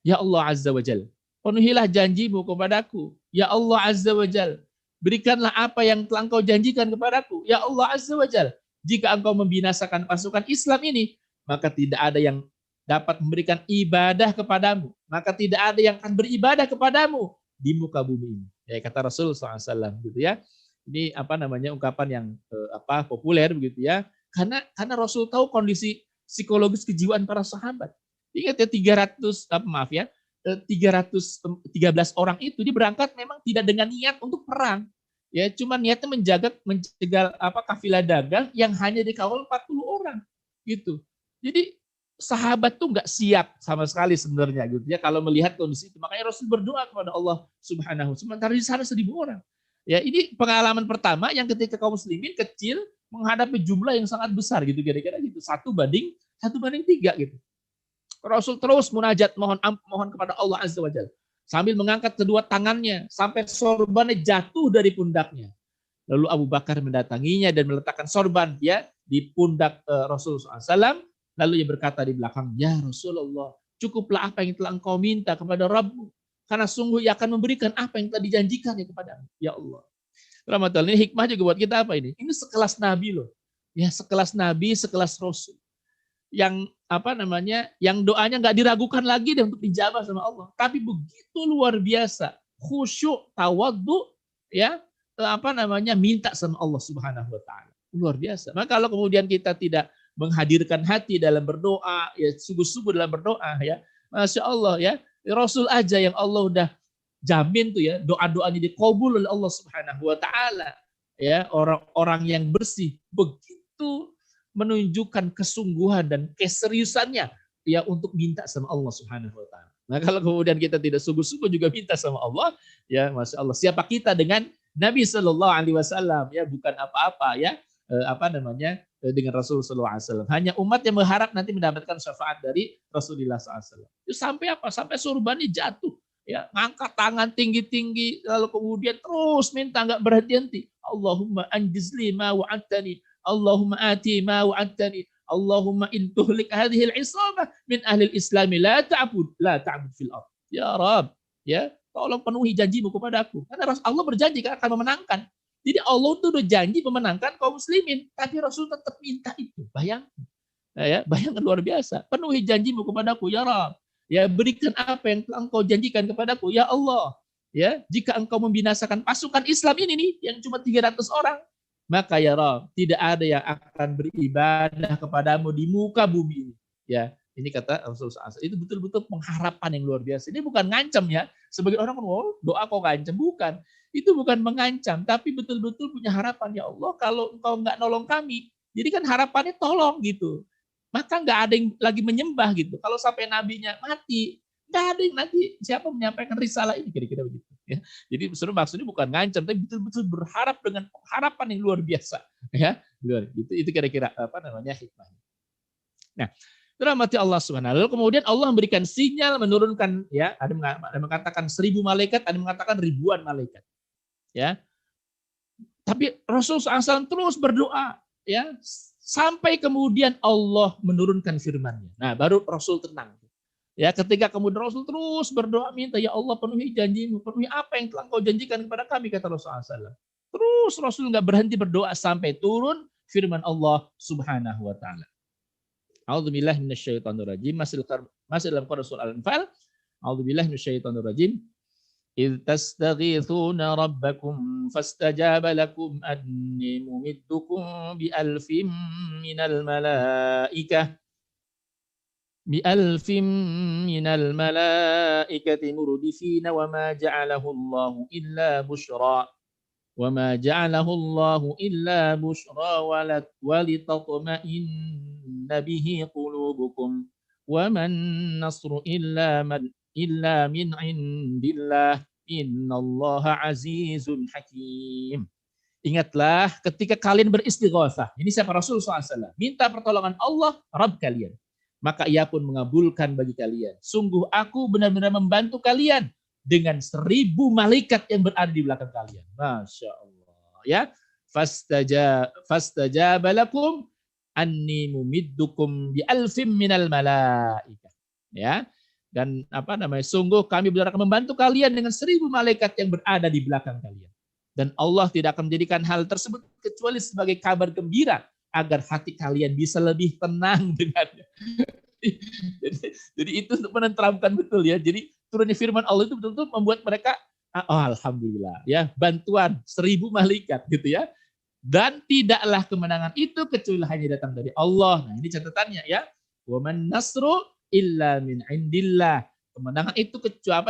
Ya Allah Azza wa Jal, penuhilah janjimu kepadaku. Ya Allah Azza wa Jal, berikanlah apa yang telah engkau janjikan kepadaku. Ya Allah Azza wa Jal, jika engkau membinasakan pasukan Islam ini, maka tidak ada yang dapat memberikan ibadah kepadamu. Maka tidak ada yang akan beribadah kepadamu di muka bumi ini. Ya, kata Rasul SAW gitu ya. Ini ungkapan yang populer begitu ya. Karena Rasul tahu kondisi psikologis kejiwaan para sahabat. Ingat ya 313 orang itu dia berangkat memang tidak dengan niat untuk perang. Ya, cuma niatnya mencegah kafilah dagang yang hanya dikawal 40 orang gitu. Jadi sahabat tuh nggak siap sama sekali sebenarnya gitu ya kalau melihat kondisi itu. Makanya Rasul berdoa kepada Allah Subhanahu. Sementara di sana 1.000 orang. Ya, ini pengalaman pertama yang ketika kaum muslimin kecil menghadapi jumlah yang sangat besar gitu kira-kira gitu. 1:3 gitu. Rasul terus munajat mohon kepada Allah Azza wa Jalla sambil mengangkat kedua tangannya sampai sorbannya jatuh dari pundaknya. Lalu Abu Bakar mendatanginya dan meletakkan sorban ya di pundak Rasul SAW. Lalu ia berkata di belakang, ya Rasulullah, cukuplah apa yang telah engkau minta kepada Rabbmu. Karena sungguh ia akan memberikan apa yang telah dijanjikan ya kepadamu. Ya Allah. Rahmatullahi, ini hikmah juga buat kita apa ini? Ini sekelas Nabi loh. Ya, sekelas Nabi, sekelas Rasul. Yang yang doanya nggak diragukan lagi deh untuk dijabah sama Allah. Tapi begitu luar biasa. Khusyuk, tawadhu, ya, minta sama Allah Subhanahu wa taala. Luar biasa. Maka kalau kemudian kita tidak menghadirkan hati dalam berdoa, ya sungguh-sungguh dalam berdoa ya. Masya Allah ya, Rasul aja yang Allah udah jamin tuh ya, doa-doanya dikabul oleh Allah Subhanahu wa taala. Ya, orang-orang yang bersih begitu menunjukkan kesungguhan dan keseriusannya ya untuk minta sama Allah Subhanahu wa taala. Nah, kalau kemudian kita tidak sungguh-sungguh juga minta sama Allah, ya Masya Allah, siapa kita dengan Nabi Shallallahu Alaihi Wasallam ya, bukan apa-apa ya, dengan Rasul Sallallahu Alaihi Wasallam. Hanya umat yang berharap nanti mendapatkan syafaat dari Rasulullah SAW. Itu sampai apa? Sampai surbannya jatuh. Ya, ngangkat tangan tinggi-tinggi, lalu kemudian terus minta nggak berhenti-henti. Allahumma anjizli ma wa'adtani, Allahumma ati ma wa'adtani, Allahumma intuhlik hadhil isabah min ahlil islami la ta'bud fil ard. Ya Rabb, ya tolong penuhi janjimu kepadaku. Karena Allah berjanji akan memenangkan. Jadi Allah itu udah janji memenangkan kaum muslimin, tapi Rasul tetap minta itu. Bayangkan, ya, bayangkan luar biasa. Penuhi janjimu kepadaku, ya Rabb. Ya, berikan apa yang telah engkau janjikan kepadaku, ya Allah. Ya, jika engkau membinasakan pasukan Islam ini nih, yang cuma 300 orang, maka ya Rabb, tidak ada yang akan beribadah kepadamu di muka bumi ini. Ya, ini kata Rasulullah SAW. Itu betul-betul pengharapan yang luar biasa. Ini bukan ngancam ya. Sebagai orang, doa kok ngancam. Bukan. Itu bukan mengancam, tapi betul-betul punya harapan. Ya Allah, kalau engkau nggak nolong kami, jadi kan harapannya tolong gitu. Maka nggak ada yang lagi menyembah gitu. Kalau sampai nabinya mati, nggak ada yang nanti siapa menyampaikan risalah ini, kira-kira begitu. Ya. Jadi maksudnya bukan ngancam, tapi betul-betul berharap dengan harapan yang luar biasa. Ya, itu kira-kira hikmahnya. Nah, rahmati Allah Subhanahu wa taala. Kemudian Allah memberikan sinyal, menurunkan ya, ada mengatakan 1.000 malaikat, ada mengatakan ribuan malaikat. Ya, tapi Rasul SAW terus berdoa, ya, sampai kemudian Allah menurunkan firman-Nya. Nah, baru Rasul tenang. Ya, ketika kemudian Rasul terus berdoa minta, ya Allah penuhi janjimu, penuhi apa yang telah Kau janjikan kepada kami, kata Rasulullah SAW. Terus Rasul nggak berhenti berdoa sampai turun firman Allah Subhanahu wa taala. A'udzubillahi minasyaitonirrajim. Masih dalam surah Al-Anfal. A'udzubillahi minasyaitonirrajim. إذ تستغيثون ربكم فاستجاب لكم أني ممدكم بألف من الملائكة مردفين وما جعله الله إلا بشرى ولتطمئن به قلوبكم وما النصر إلا من عند الله innallaha azizun hakim. Ingatlah ketika kalian beristighosah. Ini siapa? Rasulullah SAW. Minta pertolongan Allah, Rabb kalian. Maka ia pun mengabulkan bagi kalian. Sungguh aku benar-benar membantu kalian dengan 1.000 malaikat yang berada di belakang kalian. Masya Allah. Ya, fastajaba lakum anni mumiddukum bi alfim minal malaikah. Ya. Dan apa namanya? Sungguh kami benar akan membantu kalian dengan 1000 malaikat yang berada di belakang kalian. Dan Allah tidak akan menjadikan hal tersebut kecuali sebagai kabar gembira agar hati kalian bisa lebih tenang dengannya. Jadi itu untuk menenteramkan betul ya. Jadi turunnya firman Allah itu betul-betul membuat mereka alhamdulillah ya, bantuan 1000 malaikat gitu ya. Dan tidaklah kemenangan itu kecuali hanya datang dari Allah. Nah, ini catatannya ya. Wa man nasru illa min indillah. Kemenangan itu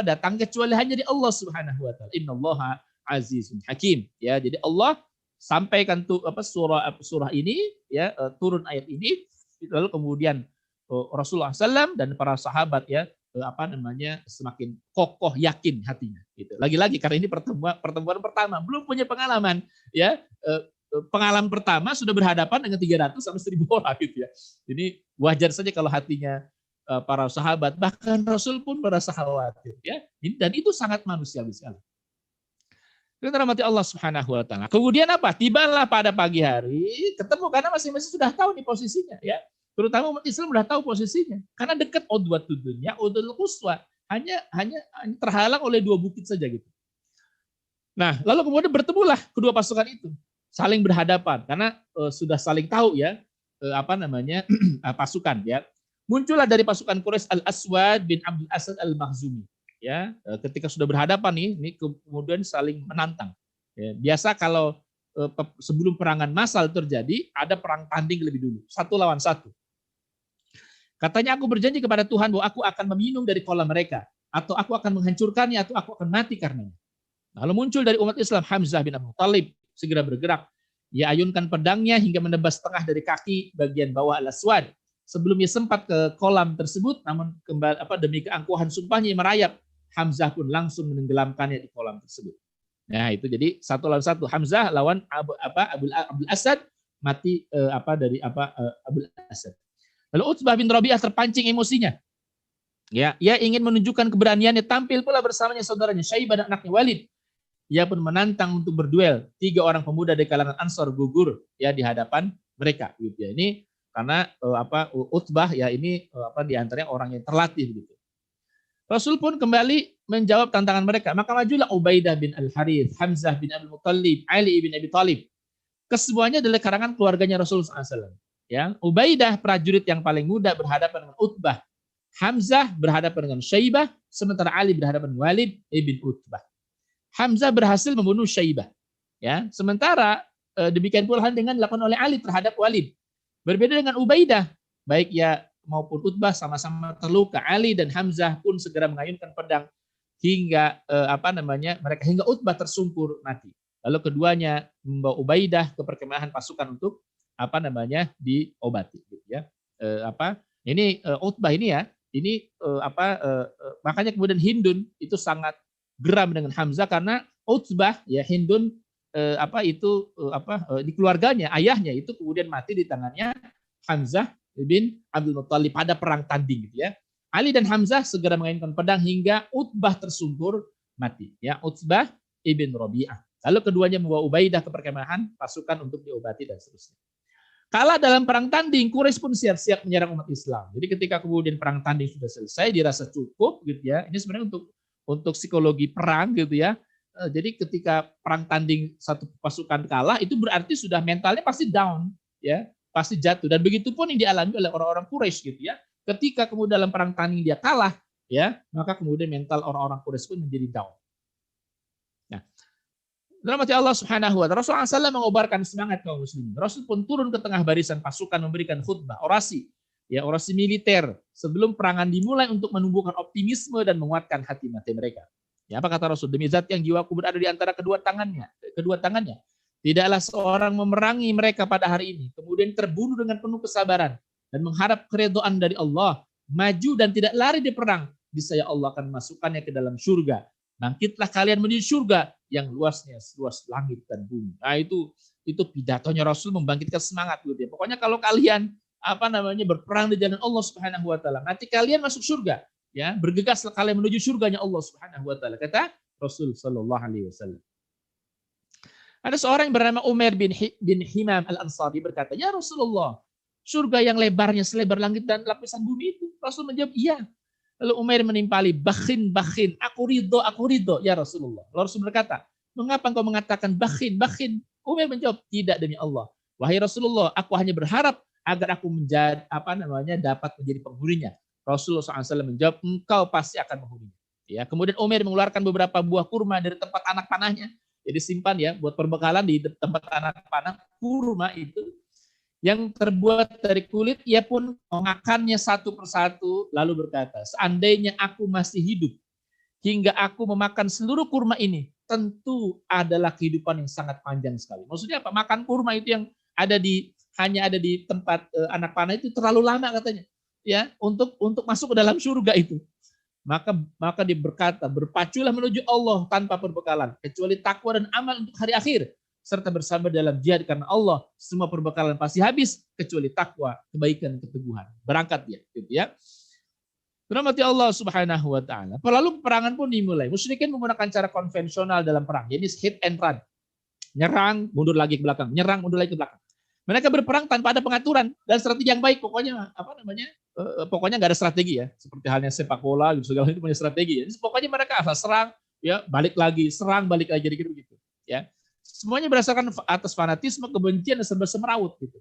datang kecuali hanya dari Allah Subhanahu wa taala. Innallaha azizun hakim. Ya, jadi Allah sampaikan surah ini ya, turun ayat ini, lalu kemudian Rasulullah SAW dan para sahabat ya semakin kokoh yakin hatinya gitu. Lagi-lagi karena ini pertemuan pertama, belum punya pengalaman ya, pengalaman pertama sudah berhadapan dengan 300 sampai 1000 orang gitu ya. Jadi wajar saja kalau hatinya para sahabat, bahkan Rasul pun merasa khawatir ya. Dan itu sangat manusiawi sekali. Kita rahmati Allah Subhanahu wa taala. Kemudian apa? Tibalah pada pagi hari, ketemu karena masing-masing sudah tahu nih posisinya ya. Terutama umat Islam sudah tahu posisinya. Karena dekat udwatud dunya, udwatul quswa. Hanya terhalang oleh 2 bukit saja gitu. Nah, lalu kemudian bertemulah kedua pasukan itu, saling berhadapan karena sudah saling tahu ya pasukan ya. Muncullah dari pasukan Quraisy Al-Aswad bin Abdul Asad Al-Makhzumi. Ya, ketika sudah berhadapan ini kemudian saling menantang. Ya, biasa kalau sebelum perangan massal terjadi, ada perang tanding lebih dulu, 1 lawan 1. Katanya, aku berjanji kepada Tuhan bahwa aku akan meminum dari kolam mereka, atau aku akan menghancurkannya, atau aku akan mati karenanya. Lalu muncul dari umat Islam Hamzah bin Abdul Thalib, segera bergerak. Ia ayunkan pedangnya hingga menebas tengah dari kaki bagian bawah Al-Aswad. Sebelumnya sempat ke kolam tersebut, namun kembali demi keangkuhan sumpahnya merayap, Hamzah pun langsung menenggelamkannya di kolam tersebut. Nah itu jadi 1 lawan 1. Hamzah lawan Abdul Asad, mati Abdul Asad. Lalu Utbah bin Rabi'ah terpancing emosinya. Ya, ia ingin menunjukkan keberaniannya, tampil pula bersamanya saudaranya Syaibah dan anaknya Walid. Ia pun menantang untuk berduel. 3 orang pemuda dari kalangan Ansor gugur ya di hadapan mereka. Gitu ya. Ini karena Utbah ya ini di antaranya orang yang terlatih gitu. Rasul pun kembali menjawab tantangan mereka. Maka majulah Ubaidah bin Al-Harith, Hamzah bin Abdul Muttalib, Ali bin Abi Thalib. Kesemuanya adalah karangan keluarganya Rasulullah SAW. Ya, Ubaidah prajurit yang paling muda berhadapan dengan Utbah. Hamzah berhadapan dengan Syaibah, sementara Ali berhadapan dengan Walid ibn Utbah. Hamzah berhasil membunuh Syaibah. Ya, sementara demikian pula dengan dilakukan oleh Ali terhadap Walid. Berbeda dengan Ubaidah, baik ya maupun Utbah sama-sama terluka. Ali dan Hamzah pun segera mengayunkan pedang hingga mereka hingga Utbah tersungkur mati. Lalu keduanya membawa Ubaidah ke perkemahan pasukan untuk diobati gitu ya. Ini Utbah ini ya, ini makanya kemudian Hindun itu sangat geram dengan Hamzah karena Utbah ya Hindun di keluarganya, ayahnya itu kemudian mati di tangannya Hamzah bin Abdul Muttalib pada perang tanding gitu ya. Ali dan Hamzah segera mengayunkan pedang hingga Utbah tersungkur mati ya, Utbah ibn Rabi'ah. Lalu keduanya membawa Ubaidah ke perkemahan pasukan untuk diobati dan seterusnya. Kalah dalam perang tanding, Quraisy pun siap-siap menyerang umat Islam. Jadi ketika kemudian perang tanding sudah selesai, dirasa cukup gitu ya. Ini sebenarnya untuk psikologi perang gitu ya. Jadi ketika perang tanding satu pasukan kalah, itu berarti sudah mentalnya pasti down ya, pasti jatuh. Dan begitu pun yang dialami oleh orang-orang Quraisy gitu ya. Ketika kemudian dalam perang tanding dia kalah ya, maka kemudian mental orang-orang Quraisy pun menjadi down. Nah, rahmati Allah Subhanahu wa taala, Rasulullah SAW mengobarkan semangat kaum muslimin. Rasul pun turun ke tengah barisan pasukan memberikan khutbah, orasi militer sebelum perangan dimulai untuk menumbuhkan optimisme dan menguatkan hati mereka. Ya, apa kata Rasul? Demi zat yang jiwaku berada di antara kedua tangannya. Tidaklah seorang memerangi mereka pada hari ini, kemudian terbunuh dengan penuh kesabaran dan mengharap keridhaan dari Allah, maju dan tidak lari di perang, niscaya Allah akan memasukkannya ke dalam surga. Bangkitlah kalian menuju surga yang luasnya seluas langit dan bumi. Nah itu pidatonya Rasul membangkitkan semangat gitu ya. Pokoknya kalau kalian berperang di jalan Allah Subhanahu wa taala, nanti kalian masuk surga ya, bergegaslah kalian menuju surganya Allah Subhanahu wa taala, kata Rasul sallallahu alaihi wasallam. Ada seorang yang bernama Umair bin Himam Al-Ansari berkata, "Ya Rasulullah, surga yang lebarnya selebar langit dan lapisan bumi itu." Rasul menjawab, "Iya." Lalu Umair menimpali, "Bakhin, bakhin, aku ridho, ya Rasulullah." Lalu Rasul berkata, "Mengapa engkau mengatakan bakhin, bakhin?" Umair menjawab, "Tidak demi Allah. Wahai Rasulullah, aku hanya berharap agar aku menjadi dapat menjadi penghuninya." Rasulullah SAW menjawab, "Engkau pasti akan menghuninya." Ya, kemudian Umair mengeluarkan beberapa buah kurma dari tempat anak panahnya. Jadi simpan ya buat perbekalan di tempat anak panah. Kurma itu yang terbuat dari kulit, ia pun memakannya satu persatu, lalu berkata, "Seandainya aku masih hidup hingga aku memakan seluruh kurma ini, tentu adalah kehidupan yang sangat panjang sekali." Maksudnya apa? Makan kurma itu yang hanya ada di tempat anak panah itu terlalu lama katanya, ya, untuk masuk ke dalam surga itu. Maka dia berkata, "Berpaculah menuju Allah tanpa perbekalan, kecuali takwa dan amal untuk hari akhir, serta bersabar dalam jihad karena Allah. Semua perbekalan pasti habis, kecuali takwa, kebaikan, keteguhan." Berangkat dia, gitu ya. Rahmati Allah Subhanahu wa taala. Lalu peperangan pun dimulai. Musyrikin menggunakan cara konvensional dalam perang, jadi hit and run. Nyerang, mundur lagi ke belakang, nyerang, mundur lagi ke belakang. Mereka berperang tanpa ada pengaturan dan strategi yang baik. Pokoknya nggak ada strategi ya. Seperti halnya sepak bola, gitu, segala itu punya strategi ya. Jadi, pokoknya mereka asal serang, ya balik lagi, serang, balik lagi, gitu. Ya, semuanya berdasarkan atas fanatisme, kebencian dan serba semerawut gitu.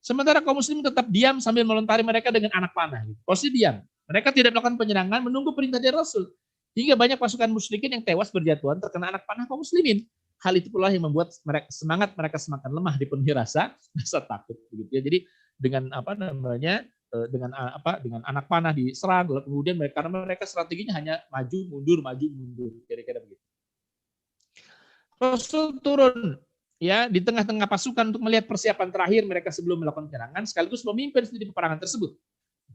Sementara kaum muslim tetap diam sambil melontari mereka dengan anak panah. Gitu. Posisi diam. Mereka tidak melakukan penyerangan, menunggu perintah dari Rasul. Hingga banyak pasukan musyrikin yang tewas berjatuhan terkena anak panah kaum muslimin. Hal itu pula yang membuat mereka semakin lemah, dipenuhi rasa takut begitu ya. Jadi dengan dengan anak panah diserang, kemudian karena mereka strateginya hanya maju mundur kira-kira begitu. Rasul turun ya di tengah-tengah pasukan untuk melihat persiapan terakhir mereka sebelum melakukan penyerangan, sekaligus memimpin sendiri peperangan tersebut.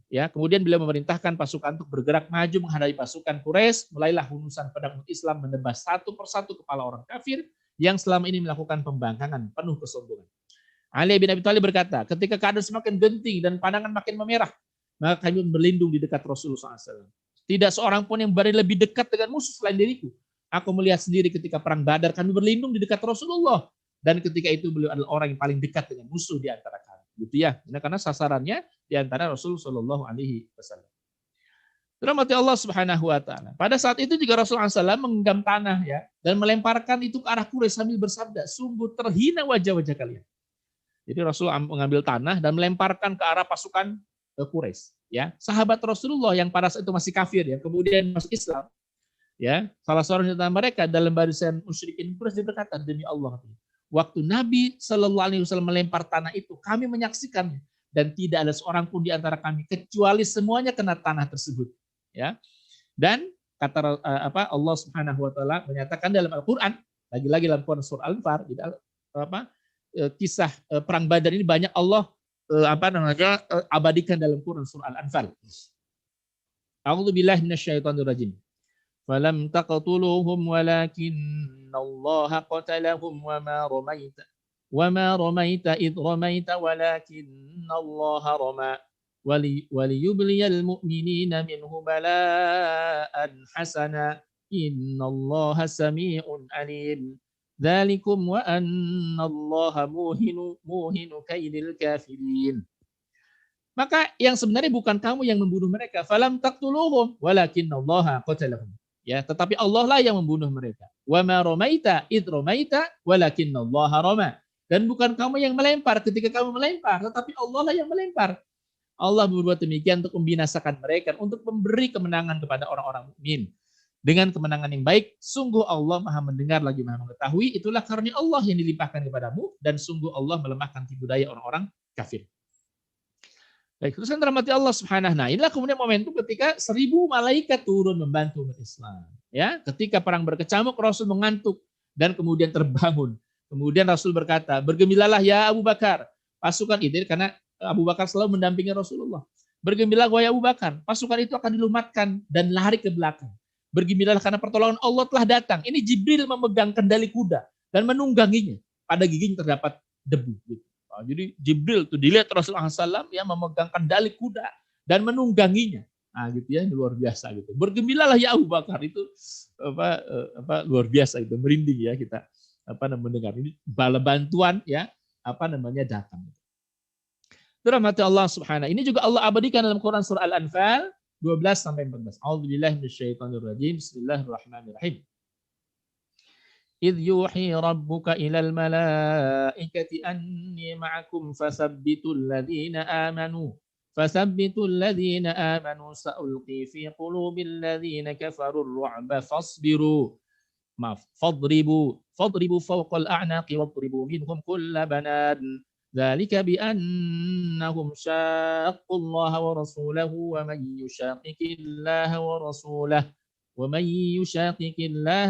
Ya, kemudian beliau memerintahkan pasukan untuk bergerak maju menghadapi pasukan Quraisy. Mulailah hunusan pedang Islam menebas satu persatu kepala orang kafir yang selama ini melakukan pembangkangan penuh kesombongan. Ali bin Abi Thalib berkata, ketika keadaan semakin genting dan pandangan makin memerah, maka kami berlindung di dekat Rasulullah SAW. Tidak seorang pun yang berani lebih dekat dengan musuh selain diriku. Aku melihat sendiri ketika perang Badar kami berlindung di dekat Rasulullah, dan ketika itu beliau adalah orang yang paling dekat dengan musuh di antara kami. Gitu ya, karena sasarannya di antara Rasul Shallallahu Alaihi Wasallam. Rahmati Allah Subhanahu Wa Taala. Pada saat itu juga Rasulullah SAW menggenggam tanah ya dan melemparkan itu ke arah Quraisy sambil bersabda, "Sungguh terhina wajah-wajah kalian." Jadi Rasul mengambil tanah dan melemparkan ke arah pasukan Quraisy. Ya, sahabat Rasulullah yang pada saat itu masih kafir ya, kemudian masuk Islam. Ya, salah seorang di antara mereka dalam barisan musyrikin Quraisy berkata, "Demi Allah, waktu Nabi Shallallahu Alaihi Wasallam melempar tanah itu, kami menyaksikannya dan tidak ada seorang pun di antara kami kecuali semuanya kena tanah tersebut." Ya, dan kata Allah Subhanahu Wa Taala menyatakan dalam Al-Quran, lagi-lagi dalam Quran surah Al-Anfal, kisah perang Badar ini banyak Allah abadikan dalam Quran surah Al-Anfal. A'udzubillahi minasyaitonirrajim. Falam taqtuluhum walakinallaha qatalahum wama ramaita id ramaita walakinallaha rama waliyubliyal mu'minina minhu bala'an hasana innallaha sami'un alim. Dzalikum wa annallaha muhinu kaidil kafirin. Maka yang sebenarnya bukan kamu yang membunuh mereka. Falam taqtuluhum walakinallaha qatalahum. Ya, tetapi Allah lah yang membunuh mereka. Wa ma ramaita id ramaita walakinallaha rama. Dan bukan kamu yang melempar ketika kamu melempar, tetapi Allah lah yang melempar. Allah berbuat demikian untuk membinasakan mereka, untuk memberi kemenangan kepada orang-orang mukmin. Dengan kemenangan yang baik, sungguh Allah Maha mendengar lagi Maha mengetahui. Itulah karunia Allah yang dilimpahkan kepadamu, dan sungguh Allah melemahkan tipu daya orang-orang kafir. Baik, terus rahmati Allah Subhanahu. Nah, inilah kemudian momentum ketika 1000 malaikat turun membantu umat Islam. Ya, ketika perang berkecamuk, Rasul mengantuk dan kemudian terbangun. Kemudian Rasul berkata, "Bergembiralah ya Abu Bakar." Pasukan itu karena Abu Bakar selalu mendampingi Rasulullah. "Bergembiralah wahai Abu Bakar, pasukan itu akan dilumatkan dan lari ke belakang. Bergembiralah karena pertolongan Allah telah datang." Ini Jibril memegang kendali kuda dan menungganginya. Pada giginya terdapat debu. Jadi Jibril tuh dilihat Rasulullah SAW ya memegang kendali kuda dan menungganginya. Nah, gitu ya, luar biasa gitu. Bergembiralah ya Abu Bakar, itu luar biasa gitu, merinding ya kita. mendengar. Ini bala bantuan ya datang. Rahmati Allah Subhanahu. Ini juga Allah abadikan dalam Quran surah Al-Anfal 12 sampai 14. A'udzubillahi minasyaitonirrajim. Bismillahirrahmanirrahim. إذ يوحي ربك إلى الملائكة أني معكم فثبتوا الذين آمنوا سألقي في قلوب الذين كفروا الرعب فاضربوا فوق الأعناق واضربوا منهم كل بنان ذلك بأنهم شاقوا الله ورسوله ومن يشاقق الله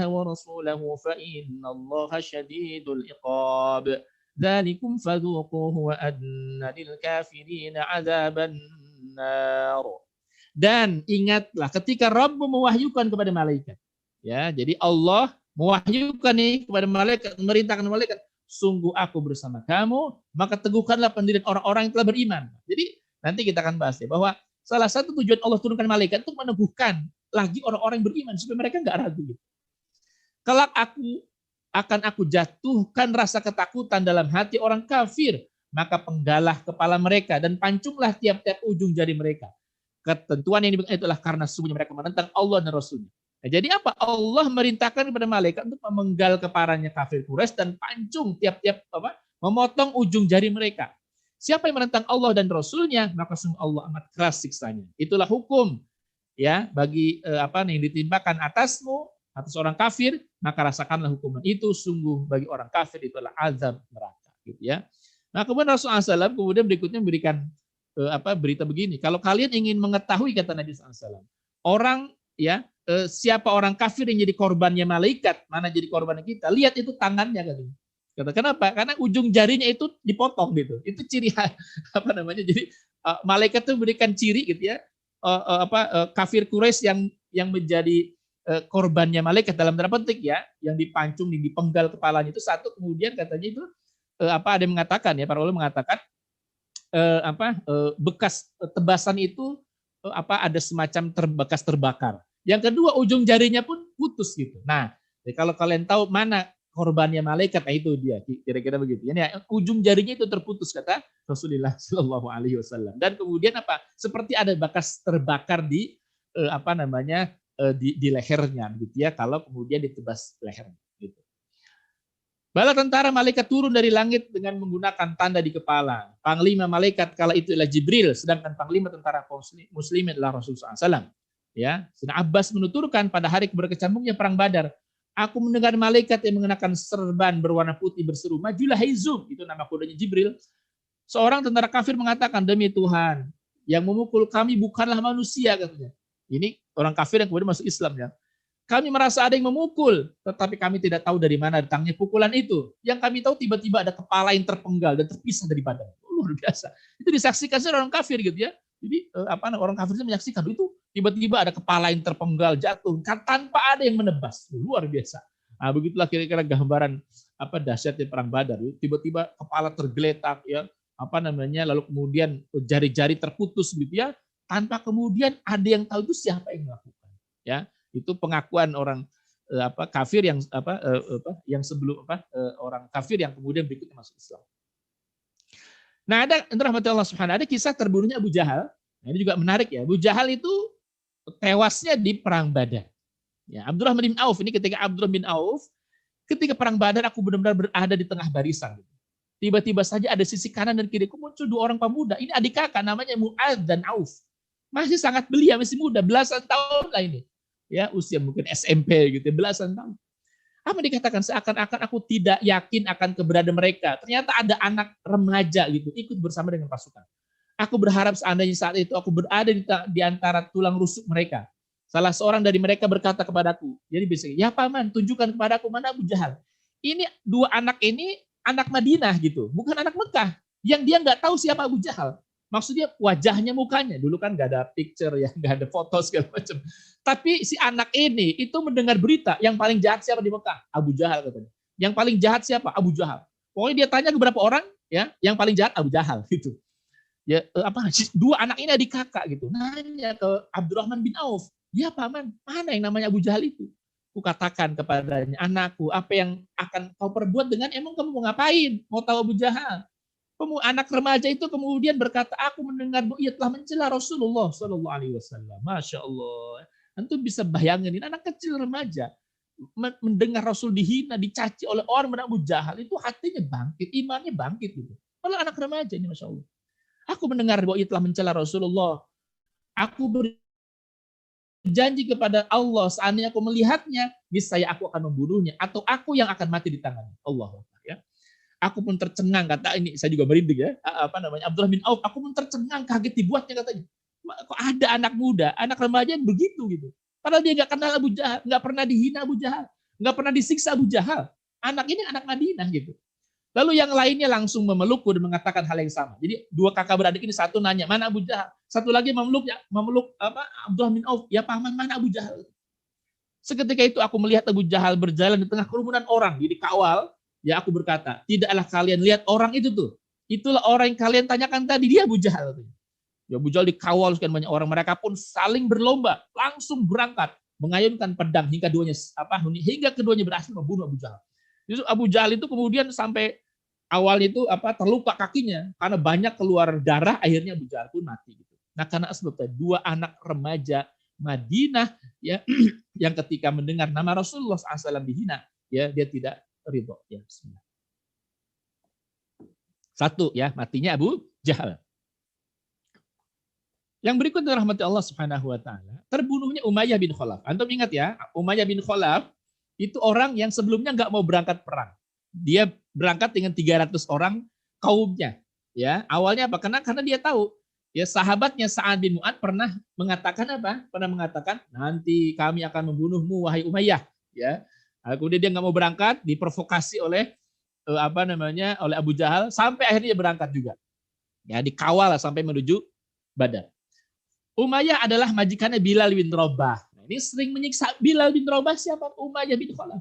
ورسوله فإن الله شديد العقاب ذلكم فذوقوه وأن للكافرين عذاب النار. Dan ingatlah ketika Rabb mewahyukan kepada malaikat. Ya, jadi Allah mewahyukan nih kepada malaikat, memerintahkan malaikat, sungguh aku bersama kamu, maka teguhkanlah pendirian orang-orang yang telah beriman. Jadi nanti kita akan bahas ya bahwa salah satu tujuan Allah turunkan malaikat untuk meneguhkan lagi orang-orang yang beriman supaya mereka nggak ragu. Kelak aku jatuhkan rasa ketakutan dalam hati orang kafir, maka penggalah kepala mereka dan pancunglah tiap-tiap ujung jari mereka. Ketentuan yang diberikan itulah karena sesungguhnya mereka menentang Allah dan Rasulnya. Nah, jadi apa? Allah merintahkan kepada malaikat untuk memenggal kepalanya kafir Quraisy dan pancung tiap-tiap memotong ujung jari mereka. Siapa yang menentang Allah dan Rasulnya, maka sungguh Allah amat keras siksanya. Itulah hukum ya bagi yang ditimpakan atas orang kafir, maka rasakanlah hukuman itu, sungguh bagi orang kafir itu adalah azab neraka gitu ya. Nah, kemudian Rasulullah SAW kemudian berikutnya memberikan berita begini, kalau kalian ingin mengetahui kata Nabi SAW, orang ya siapa orang kafir yang jadi korbannya malaikat, mana jadi korbannya kita, lihat itu tangannya katanya. Kenapa? Karena ujung jarinya itu dipotong gitu. Itu ciri jadi malaikat itu memberikan ciri gitu ya. Kafir Quraisy yang menjadi korbannya malaikat dalam tanda petik ya, yang dipancung, dipenggal kepalanya itu satu, kemudian katanya itu ada yang mengatakan ya, para ulama mengatakan bekas tebasan itu ada semacam bekas terbakar. Yang kedua ujung jarinya pun putus gitu. Nah, kalau kalian tahu mana korbannya malaikat, itu dia kira-kira begitu. Ya, ujung jarinya itu terputus kata Rasulullah Shallallahu Alaihi Wasallam. Dan kemudian seperti ada bekas terbakar di di lehernya, gitu ya. Kalau kemudian ditebas lehernya, gitu. Bala tentara malaikat turun dari langit dengan menggunakan tanda di kepala. Panglima malaikat kala itu adalah Jibril, sedangkan panglima tentara muslimin adalah Rasulullah SAW. Ya, Sayyidina Abbas menuturkan pada hari berkecamuknya perang Badar, aku mendengar malaikat yang mengenakan serban berwarna putih berseru, majulah hai Zum, itu nama kodenya Jibril. Seorang tentara kafir mengatakan, demi Tuhan, yang memukul kami bukanlah manusia, katanya. Ini orang kafir yang kemudian masuk Islam ya. Kami merasa ada yang memukul, tetapi kami tidak tahu dari mana datangnya pukulan itu. Yang kami tahu tiba-tiba ada kepala yang terpenggal dan terpisah dari badan. Luar biasa. Itu disaksikan oleh orang kafir gitu ya. Jadi orang kafir itu menyaksikan itu tiba-tiba ada kepala yang terpenggal jatuh tanpa ada yang menebas. Luar biasa. Nah, begitulah kira-kira gambaran dahsyatnya perang Badar. Tiba-tiba kepala tergeletak ya, lalu kemudian jari-jari terputus gitu ya, tanpa kemudian ada yang tahu itu siapa yang melakukan. Ya, itu pengakuan orang kafir yang sebelum orang kafir yang kemudian berikutnya masuk Islam. Nah, ada rahmati Allah Subhanahu, ada kisah terbunuhnya Abu Jahal. Nah, ini juga menarik ya. Abu Jahal itu tewasnya di perang Badar. Ya, Abdurrahman bin Auf ini ketika ketika perang Badar aku benar-benar berada di tengah barisan. Tiba-tiba saja ada sisi kanan dan kiriku muncul dua orang pemuda. Ini adik kakak namanya Mu'adz dan Auf. Masih sangat belia, masih muda, belasan tahun lah ini. Ya, usia mungkin SMP gitu, belasan tahun. Apa dikatakan seakan-akan aku tidak yakin akan keberadaan mereka. Ternyata ada anak remaja gitu ikut bersama dengan pasukan. Aku berharap seandainya saat itu aku berada di antara tulang rusuk mereka. Salah seorang dari mereka berkata kepadaku, jadi bisa, ya paman, tunjukkan kepadaku mana Abu Jahal. Ini dua anak ini anak Madinah gitu, bukan anak Mekah. Yang dia nggak tahu siapa Abu Jahal. Maksudnya wajahnya, mukanya. Dulu kan nggak ada picture ya, nggak ada foto segala macam. Tapi si anak ini itu mendengar berita yang paling jahat siapa di Mekah? Abu Jahal katanya. Yang paling jahat siapa? Abu Jahal. Pokoknya dia tanya ke beberapa orang, ya, yang paling jahat Abu Jahal gitu. Ya dua anak ini adik kakak gitu. Nanya ke Abdurrahman bin Auf, ya paman, mana yang namanya Abu Jahal itu? kukatakan kepadanya, anakku, apa yang akan kau perbuat dengan emang kamu mau ngapain? Mau tahu Abu Jahal? Anak remaja itu kemudian berkata, aku mendengar ia telah mencela Rasulullah Shallallahu Alaihi Wasallam. Masya Allah. Antum bisa bayangin, anak kecil remaja mendengar Rasul dihina, dicaci oleh orang bernama Abu Jahal, itu hatinya bangkit, imannya bangkit gitu. Kalau anak remaja ini, Masya Allah. Aku mendengar bahwa ia telah mencela Rasulullah. Aku berjanji kepada Allah, seandainya aku melihatnya, niscaya aku akan membunuhnya, atau aku yang akan mati di tangannya. Allah, ya. Aku pun tercengang, kata ini, saya juga merinding ya, Abdullah bin Auf, aku pun tercengang, kaget dibuatnya katanya. Kok ada anak muda, anak remaja yang begitu gitu. Padahal dia nggak kenal Abu Jahal, nggak pernah dihina Abu Jahal, nggak pernah disiksa Abu Jahal. Anak ini anak Madinah gitu. Lalu yang lainnya langsung memelukku dan mengatakan hal yang sama. Jadi dua kakak beradik ini, satu nanya, mana Abu Jahal? Satu lagi memeluk Abdullah bin Auf, ya paman, mana Abu Jahal? Seketika itu aku melihat Abu Jahal berjalan di tengah kerumunan orang, jadi kawal. Ya aku berkata, tidaklah kalian lihat orang itu tuh. Itulah orang yang kalian tanyakan tadi, dia Abu Jahal. Ya Abu Jahal dikawal sekian banyak orang, mereka pun saling berlomba, langsung berangkat, mengayunkan pedang hingga keduanya berhasil membunuh Abu Jahal. Justru Abu Jahal itu kemudian sampai awalnya itu terluka kakinya karena banyak keluar darah, akhirnya Abu Jahal pun mati gitu. Nah, karena sebabnya dua anak remaja Madinah ya yang ketika mendengar nama Rasulullah SAW dihina, ya dia tidak ridho. Ya, bismillah. Satu ya, matinya Abu Jahal. Yang berikutnya rahmati Allah Subhanahu wa taala, terbunuhnya Umayyah bin Khalaf. Antum ingat ya, Umayyah bin Khalaf itu orang yang sebelumnya nggak mau berangkat perang. Dia berangkat dengan 300 orang kaumnya. Ya, awalnya apa? Karena dia tahu ya sahabatnya Sa'ad bin Mu'ad pernah mengatakan apa? Pernah mengatakan, nanti kami akan membunuhmu wahai Umayyah. Ya, kemudian dia nggak mau berangkat, diprovokasi oleh oleh Abu Jahal sampai akhirnya dia berangkat juga. Ya, dikawal sampai menuju Badar. Umayyah adalah majikannya Bilal bin Rabah. Nah, ini sering menyiksa Bilal bin Rabah siapa? Umayyah bin Khalaf.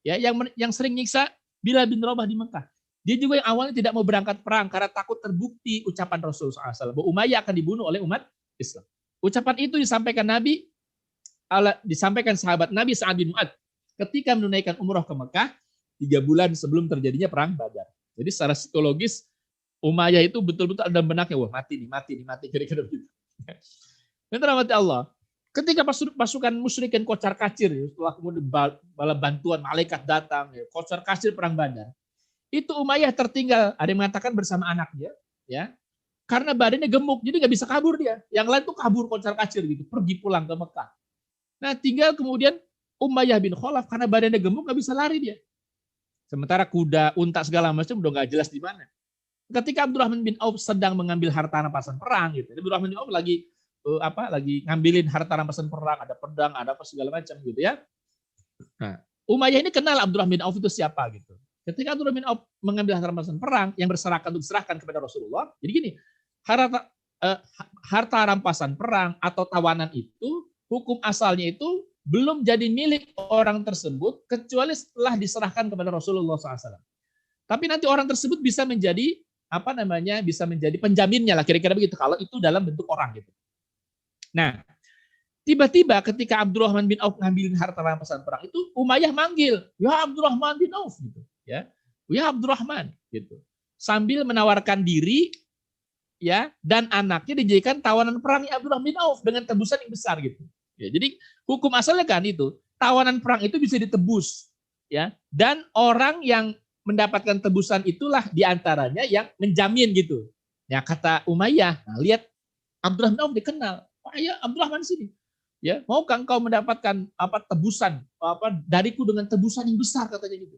Ya, yang sering menyiksa Bilal bin Rabah di Mekah. Dia juga yang awalnya tidak mau berangkat perang karena takut terbukti ucapan Rasulullah SAW bahwa Umayyah akan dibunuh oleh umat Islam. Ucapan itu disampaikan disampaikan sahabat Nabi Sa'ad bin Mu'ad ketika menunaikan umroh ke Mekah 3 bulan sebelum terjadinya perang Badar. Jadi secara psikologis Umayyah itu betul-betul ada benaknya, wah mati kira-kira begitu. Dan rahmati Allah, ketika pasukan musyrikin kocar kacir, setelah kemudian bala bantuan malaikat datang, kocar kacir perang Badar, itu Umayyah tertinggal. Ada yang mengatakan bersama anaknya, ya, karena badannya gemuk, jadi nggak bisa kabur dia. Yang lain tuh kabur kocar kacir gitu, pergi pulang ke Mekah. Nah, tinggal kemudian Umayyah bin Khalaf karena badannya gemuk nggak bisa lari dia. Sementara kuda, unta segala macam udah nggak jelas di mana. Ketika Abdurrahman bin Auf sedang mengambil harta rampasan perang, gitu, Abdurrahman bin Auf lagi ngambilin harta rampasan perang, ada pedang, ada apa segala macam gitu ya. Nah, Umayyah ini kenal Abdurrahman bin Auf itu siapa gitu. Ketika Abdurrahman bin Auf mengambil harta rampasan perang yang berserakan untuk diserahkan kepada Rasulullah, jadi gini, harta rampasan perang atau tawanan itu hukum asalnya itu belum jadi milik orang tersebut kecuali setelah diserahkan kepada Rasulullah SAW. Tapi nanti orang tersebut bisa menjadi bisa menjadi penjaminnya lah kira-kira begitu kalau itu dalam bentuk orang gitu. Nah, tiba-tiba ketika Abdurrahman bin Auf ngambilin harta rampasan perang itu Umayyah manggil, ya Abdurrahman bin Auf gitu, ya Abdurrahman gitu, sambil menawarkan diri, ya, dan anaknya dijadikan tawanan perang Abdurrahman bin Auf dengan tebusan yang besar gitu. Ya, jadi hukum asalnya kan itu tawanan perang itu bisa ditebus, ya, dan orang yang mendapatkan tebusan itulah diantaranya yang menjamin gitu. Ya kata Umayyah, nah, lihat Abdurrahman bin Auf dikenal. Pak ya Abdurrahman sini. Ya, maukah engkau mendapatkan tebusan dariku dengan tebusan yang besar katanya gitu.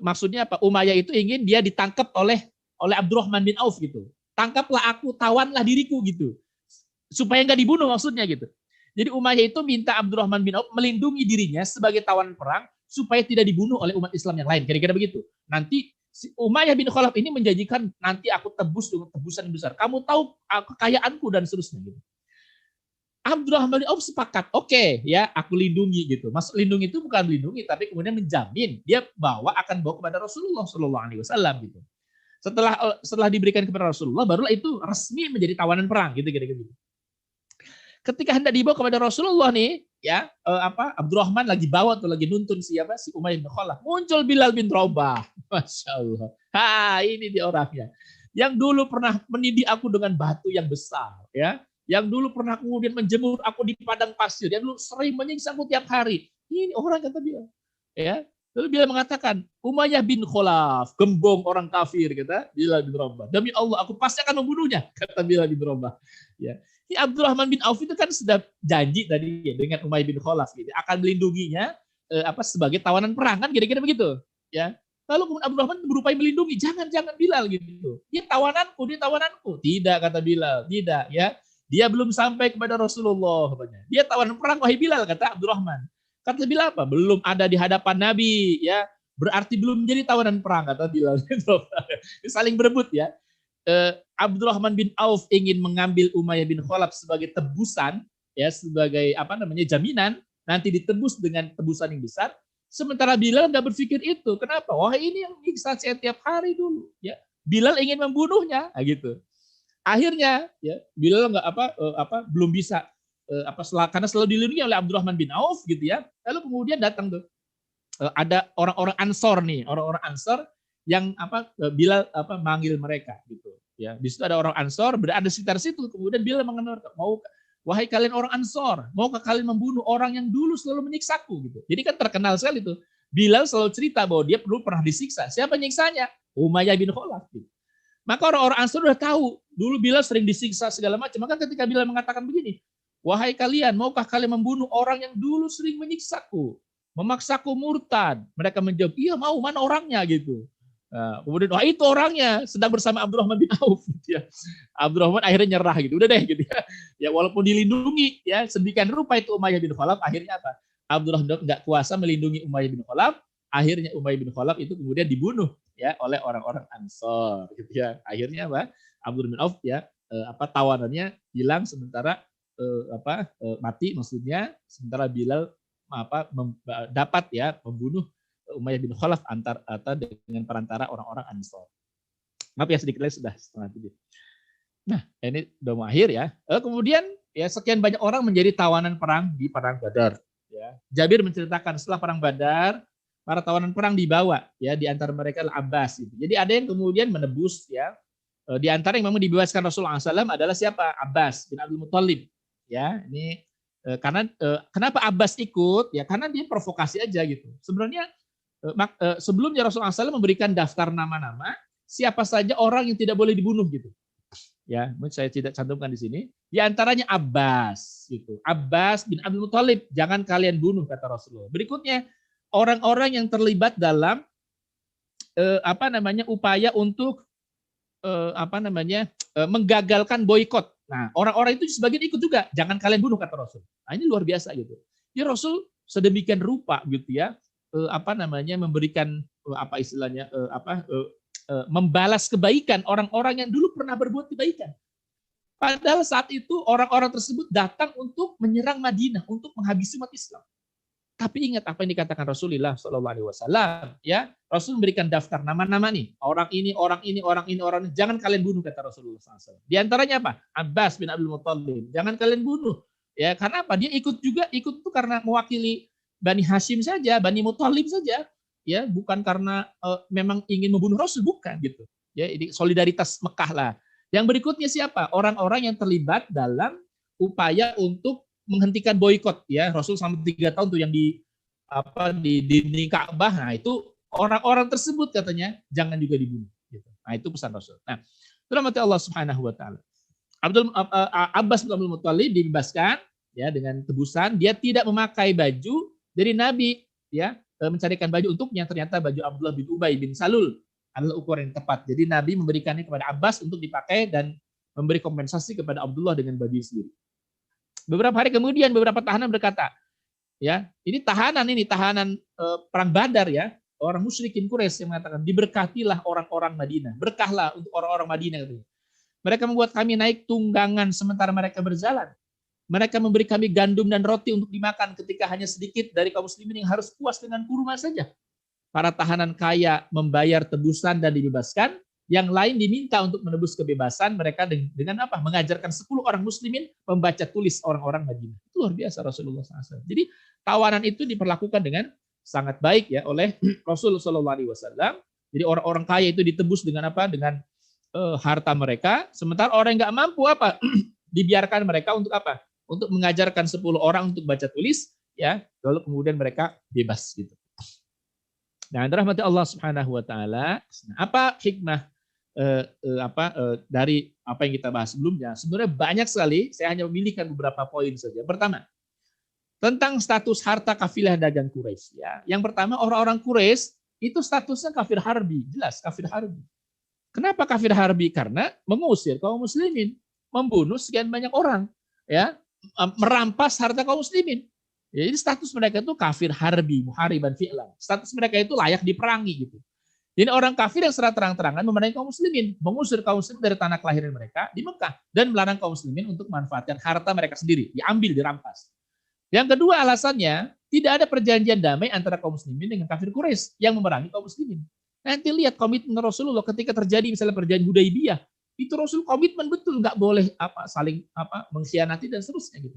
Maksudnya apa? Umayyah itu ingin dia ditangkap oleh Abdurrahman bin Auf gitu. Tangkaplah aku, tawanlah diriku gitu. Supaya enggak dibunuh maksudnya gitu. Jadi Umayyah itu minta Abdurrahman bin Auf melindungi dirinya sebagai tawanan perang supaya tidak dibunuh oleh umat Islam yang lain. Kira-kira begitu. Nanti Umayyah bin Khalaf ini menjanjikan nanti aku tebus dengan tebusan yang besar. Kamu tahu kekayaanku dan seterusnya gitu. Abdurrahman bin Auf sepakat, oke, ya aku lindungi gitu. Maksud lindungi itu bukan melindungi, tapi kemudian menjamin dia akan bawa kepada Rasulullah SAW gitu. Setelah diberikan kepada Rasulullah, barulah itu resmi menjadi tawanan perang gitu kira-kira gitu. Ketika hendak dibawa kepada Rasulullah nih, ya Abdurrahman lagi bawa tuh lagi nuntun siapa si Umayyah bin Khalaf. Muncul Bilal bin Rabah. Masya Allah. Ini dia orangnya. Yang dulu pernah mendidik aku dengan batu yang besar, ya. Yang dulu pernah kemudian menjemur aku di padang pasir. Yang dulu sering menyiksa aku tiap hari. Ini orang kata Bilal. Ya. Lalu Bilal mengatakan, Umayyah bin Khalaf, gembong orang kafir, kata Bilal bin Rabah. Demi Allah, aku pasti akan membunuhnya, kata Bilal bin Rabah. Ya. Abdurrahman bin Auf itu kan sudah janji tadi ya, dengan Umayyah bin Khalaf gitu, akan melindunginya sebagai tawanan perang kan kira-kira begitu ya. Lalu kemudian Abdurrahman berupaya melindungi, jangan Bilal gitu. Dia tawananku. Tidak, kata Bilal, tidak ya. Dia belum sampai kepada Rasulullah katanya. Dia tawanan perang, wahai Bilal, kata Abdurrahman. Kata Bilal apa? Belum ada di hadapan Nabi ya. Berarti belum menjadi tawanan perang, kata Bilal. Saling berebut ya. Abdurrahman bin Auf ingin mengambil Umayyah bin Khalaf sebagai tebusan ya, sebagai jaminan nanti ditebus dengan tebusan yang besar. Sementara Bilal nggak berpikir itu. Kenapa? Wah, ini yang nyiksa saya tiap hari dulu ya. Bilal ingin membunuhnya gitu. Akhirnya ya Bilal nggak belum bisa karena selalu dilindungi oleh Abdurrahman bin Auf gitu ya. Lalu kemudian datang tuh ada orang-orang Ansor nih, orang-orang Ansor yang Bilal manggil mereka gitu ya. Di situ ada orang Ansor berada sekitar situ, kemudian Bilal mengenal, wahai kalian orang Ansor, maukah kalian membunuh orang yang dulu selalu menyiksaku gitu. Jadi kan terkenal sekali tuh, Bilal selalu cerita bahwa dia dulu pernah disiksa. Siapa nyiksanya? Umayyah bin Khalaf gitu. Maka orang-orang Ansor udah tahu dulu Bilal sering disiksa segala macam. Maka ketika Bilal mengatakan begini, wahai kalian, maukah kalian membunuh orang yang dulu sering menyiksaku, memaksaku murtad? Mereka menjawab, iya mau, mana orangnya gitu. Nah, kemudian wah itu orangnya sedang bersama Abdurrahman bin Auf gitu ya. Abdurrahman akhirnya nyerah gitu. Udah deh gitu ya. Ya walaupun dilindungi ya sedemikian rupa itu Umayyah bin Khalaf, akhirnya apa? Abdurrahman nggak kuasa melindungi Umayyah bin Khalaf, akhirnya Umayyah bin Khalaf itu kemudian dibunuh ya oleh orang-orang Ansor gitu ya. Akhirnya apa? Abdurrahman bin Auf ya tawanannya hilang sementara mati maksudnya, sementara Bilal dapat ya membunuh Umayyah bin Khalaf dengan perantara orang-orang Ansor. Maaf ya sedikit lagi sudah setengah 7. Nah ini udah mau akhir ya. Kemudian ya sekian banyak orang menjadi tawanan perang di perang Badar. Ya. Jabir menceritakan setelah perang Badar para tawanan perang dibawa ya, di antara mereka adalah Abbas. Gitu. Jadi ada yang kemudian menebus ya. Di antara yang memang dibebaskan Rasulullah SAW adalah siapa? Abbas bin Abdul Muthalib. Ya ini karena kenapa Abbas ikut? Ya karena dia provokasi aja gitu. Sebenarnya sebelumnya Rasulullah SAW memberikan daftar nama-nama siapa saja orang yang tidak boleh dibunuh gitu. Ya, saya tidak cantumkan di sini. Di antaranya Abbas gitu. Abbas bin Abdul Muthalib, jangan kalian bunuh kata Rasulullah. Berikutnya orang-orang yang terlibat dalam upaya untuk menggagalkan boikot. Nah, orang-orang itu sebagian ikut juga, jangan kalian bunuh kata Rasul. Nah, ini luar biasa gitu. Ya Rasul sedemikian rupa gitu ya. Memberikan membalas kebaikan orang-orang yang dulu pernah berbuat kebaikan. Padahal saat itu orang-orang tersebut datang untuk menyerang Madinah, untuk menghabisi umat Islam. Tapi ingat apa yang dikatakan Rasulullah SAW, ya Rasul memberikan daftar nama-nama nih, orang ini, jangan kalian bunuh kata Rasulullah SAW. Di antaranya apa? Abbas bin Abdul Muthalib, jangan kalian bunuh. Ya karena apa? Dia ikut itu karena mewakili Bani Hashim saja, Bani Muthalib saja, ya bukan karena memang ingin membunuh Rasul, bukan gitu. Ya ini solidaritas Mekah lah. Yang berikutnya siapa? Orang-orang yang terlibat dalam upaya untuk menghentikan boikot ya. Rasul sampai 3 tahun tuh yang di dinding Ka'bah. Nah, itu orang-orang tersebut katanya jangan juga dibunuh gitu. Nah, itu pesan Rasul. Nah, rahmati Allah Subhanahu wa taala. Abbas bin Abdul Muthalib dibebaskan ya dengan tebusan, dia tidak memakai baju dari Nabi ya, mencarikan baju untuknya, ternyata baju Abdullah bin Ubay bin Salul adalah ukuran yang tepat. Jadi Nabi memberikannya kepada Abbas untuk dipakai dan memberi kompensasi kepada Abdullah dengan baju sendiri. Beberapa hari kemudian beberapa tahanan berkata, ya ini tahanan perang Badar ya, orang musyrikin Quraisy yang mengatakan diberkatilah orang-orang Madinah, berkahlah untuk orang-orang Madinah. Mereka membuat kami naik tunggangan sementara mereka berjalan. Mereka memberi kami gandum dan roti untuk dimakan ketika hanya sedikit dari kaum muslimin yang harus puas dengan kurma saja. Para tahanan kaya membayar tebusan dan dibebaskan. yang lain diminta untuk menebus kebebasan mereka dengan apa? Mengajarkan 10 orang muslimin membaca tulis orang-orang Madinah. Itu luar biasa Rasulullah SAW. Jadi tawanan itu diperlakukan dengan sangat baik ya oleh Rasulullah SAW. Jadi orang-orang kaya itu ditebus dengan apa? Dengan harta mereka. Sementara orang yang nggak mampu apa? Dibiarkan mereka untuk apa? Untuk mengajarkan 10 orang untuk baca tulis, ya. Lalu kemudian mereka bebas gitu. Nah, rahmati Allah Subhanahu wa taala, apa hikmah dari apa yang kita bahas sebelumnya? Sebenarnya banyak sekali, saya hanya memilihkan beberapa poin saja. Pertama, tentang status harta kafilah dagang Quraisy ya. Yang pertama, orang-orang Quraisy itu statusnya kafir harbi, jelas kafir harbi. Kenapa kafir harbi? Karena mengusir kaum muslimin, membunuh sekian banyak orang, ya, merampas harta kaum muslimin. Jadi status mereka itu kafir harbi, muhariban fi'lan. Status mereka itu layak diperangi gitu. Jadi orang kafir yang secara terang-terangan memerangi kaum muslimin, mengusir kaum muslimin dari tanah kelahiran mereka di Mekah dan melarang kaum muslimin untuk memanfaatkan harta mereka sendiri, diambil, dirampas. Yang kedua alasannya, tidak ada perjanjian damai antara kaum muslimin dengan kafir Quraisy yang memerangi kaum muslimin. Nanti lihat komitmen Rasulullah ketika terjadi misalnya perjanjian Hudaybiyah, itu Rasul komitmen betul, nggak boleh saling mengkhianati dan seterusnya gitu.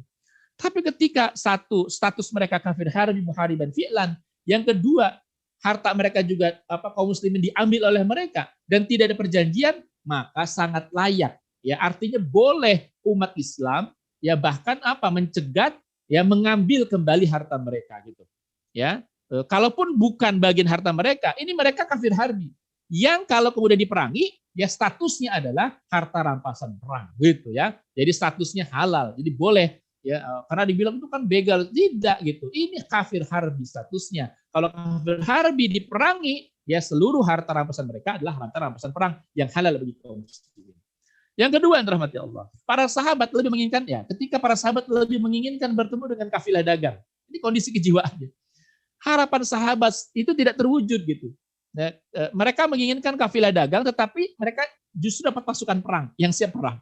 Tapi ketika satu status mereka kafir harbi muhariban fi'lan, yang kedua harta mereka juga kaum muslimin diambil oleh mereka dan tidak ada perjanjian, maka sangat layak ya, artinya boleh umat Islam ya bahkan mencegat ya mengambil kembali harta mereka gitu. Ya, kalaupun bukan bagian harta mereka, ini mereka kafir harbi. Yang kalau kemudian diperangi, ya statusnya adalah harta rampasan perang gitu ya. Jadi statusnya halal. Jadi boleh ya, karena dibilang itu kan begal, tidak gitu. Ini kafir harbi statusnya. Kalau kafir harbi diperangi, ya seluruh harta rampasan mereka adalah harta rampasan perang yang halal bagi kaum muslimin. Yang kedua yang dirahmati Allah, para sahabat lebih menginginkan ya, ketika para sahabat lebih menginginkan bertemu dengan kafilah dagang. Ini kondisi kejiwaannya. Harapan sahabat itu tidak terwujud gitu. Nah, mereka menginginkan kafilah dagang, tetapi mereka justru dapat pasukan perang yang siap perang.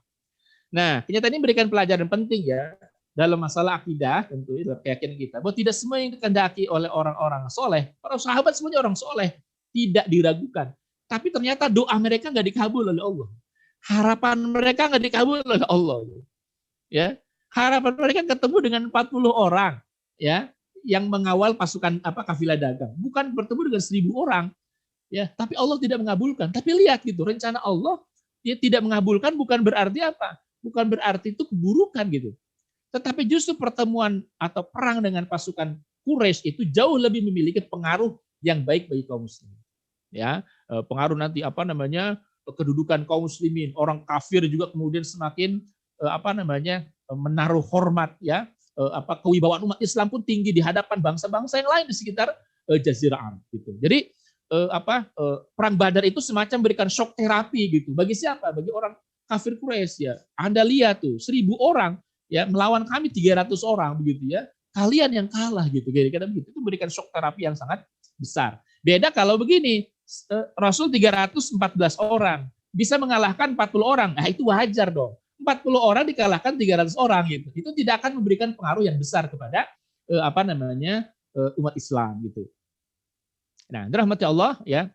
Nah, kenyataan ini memberikan pelajaran penting ya dalam masalah akidah, tentu dalam keyakinan kita, bahwa tidak semua yang dikehendaki oleh orang-orang soleh, para sahabat semuanya orang soleh, tidak diragukan. Tapi ternyata doa mereka nggak dikabul oleh Allah. Harapan mereka nggak dikabul oleh Allah. Ya, harapan mereka ketemu dengan 40 orang, ya, yang mengawal pasukan kafilah dagang, bukan bertemu dengan 1000 orang. Ya, tapi Allah tidak mengabulkan. Tapi lihat gitu, rencana Allah dia tidak mengabulkan bukan berarti apa? Bukan berarti itu keburukan gitu. Tetapi justru pertemuan atau perang dengan pasukan Quraisy itu jauh lebih memiliki pengaruh yang baik bagi kaum muslimin. Ya, pengaruh nanti kedudukan kaum muslimin, orang kafir juga kemudian semakin menaruh hormat ya, kewibawaan umat Islam pun tinggi di hadapan bangsa-bangsa yang lain di sekitar Jazirah Arab gitu. Jadi perang Badar itu semacam berikan shock terapi gitu. Bagi siapa? Bagi orang kafir Quraisy ya. Anda lihat tuh 1000 orang ya melawan kami 300 orang begitu ya. Kalian yang kalah gitu. Kira-kira begitu. Itu memberikan shock terapi yang sangat besar. Beda kalau begini, Rasul 314 orang bisa mengalahkan 40 orang. Nah, itu wajar dong. 40 orang dikalahkan 300 orang gitu. Itu tidak akan memberikan pengaruh yang besar kepada umat Islam gitu. Nah, rahmati Allah ya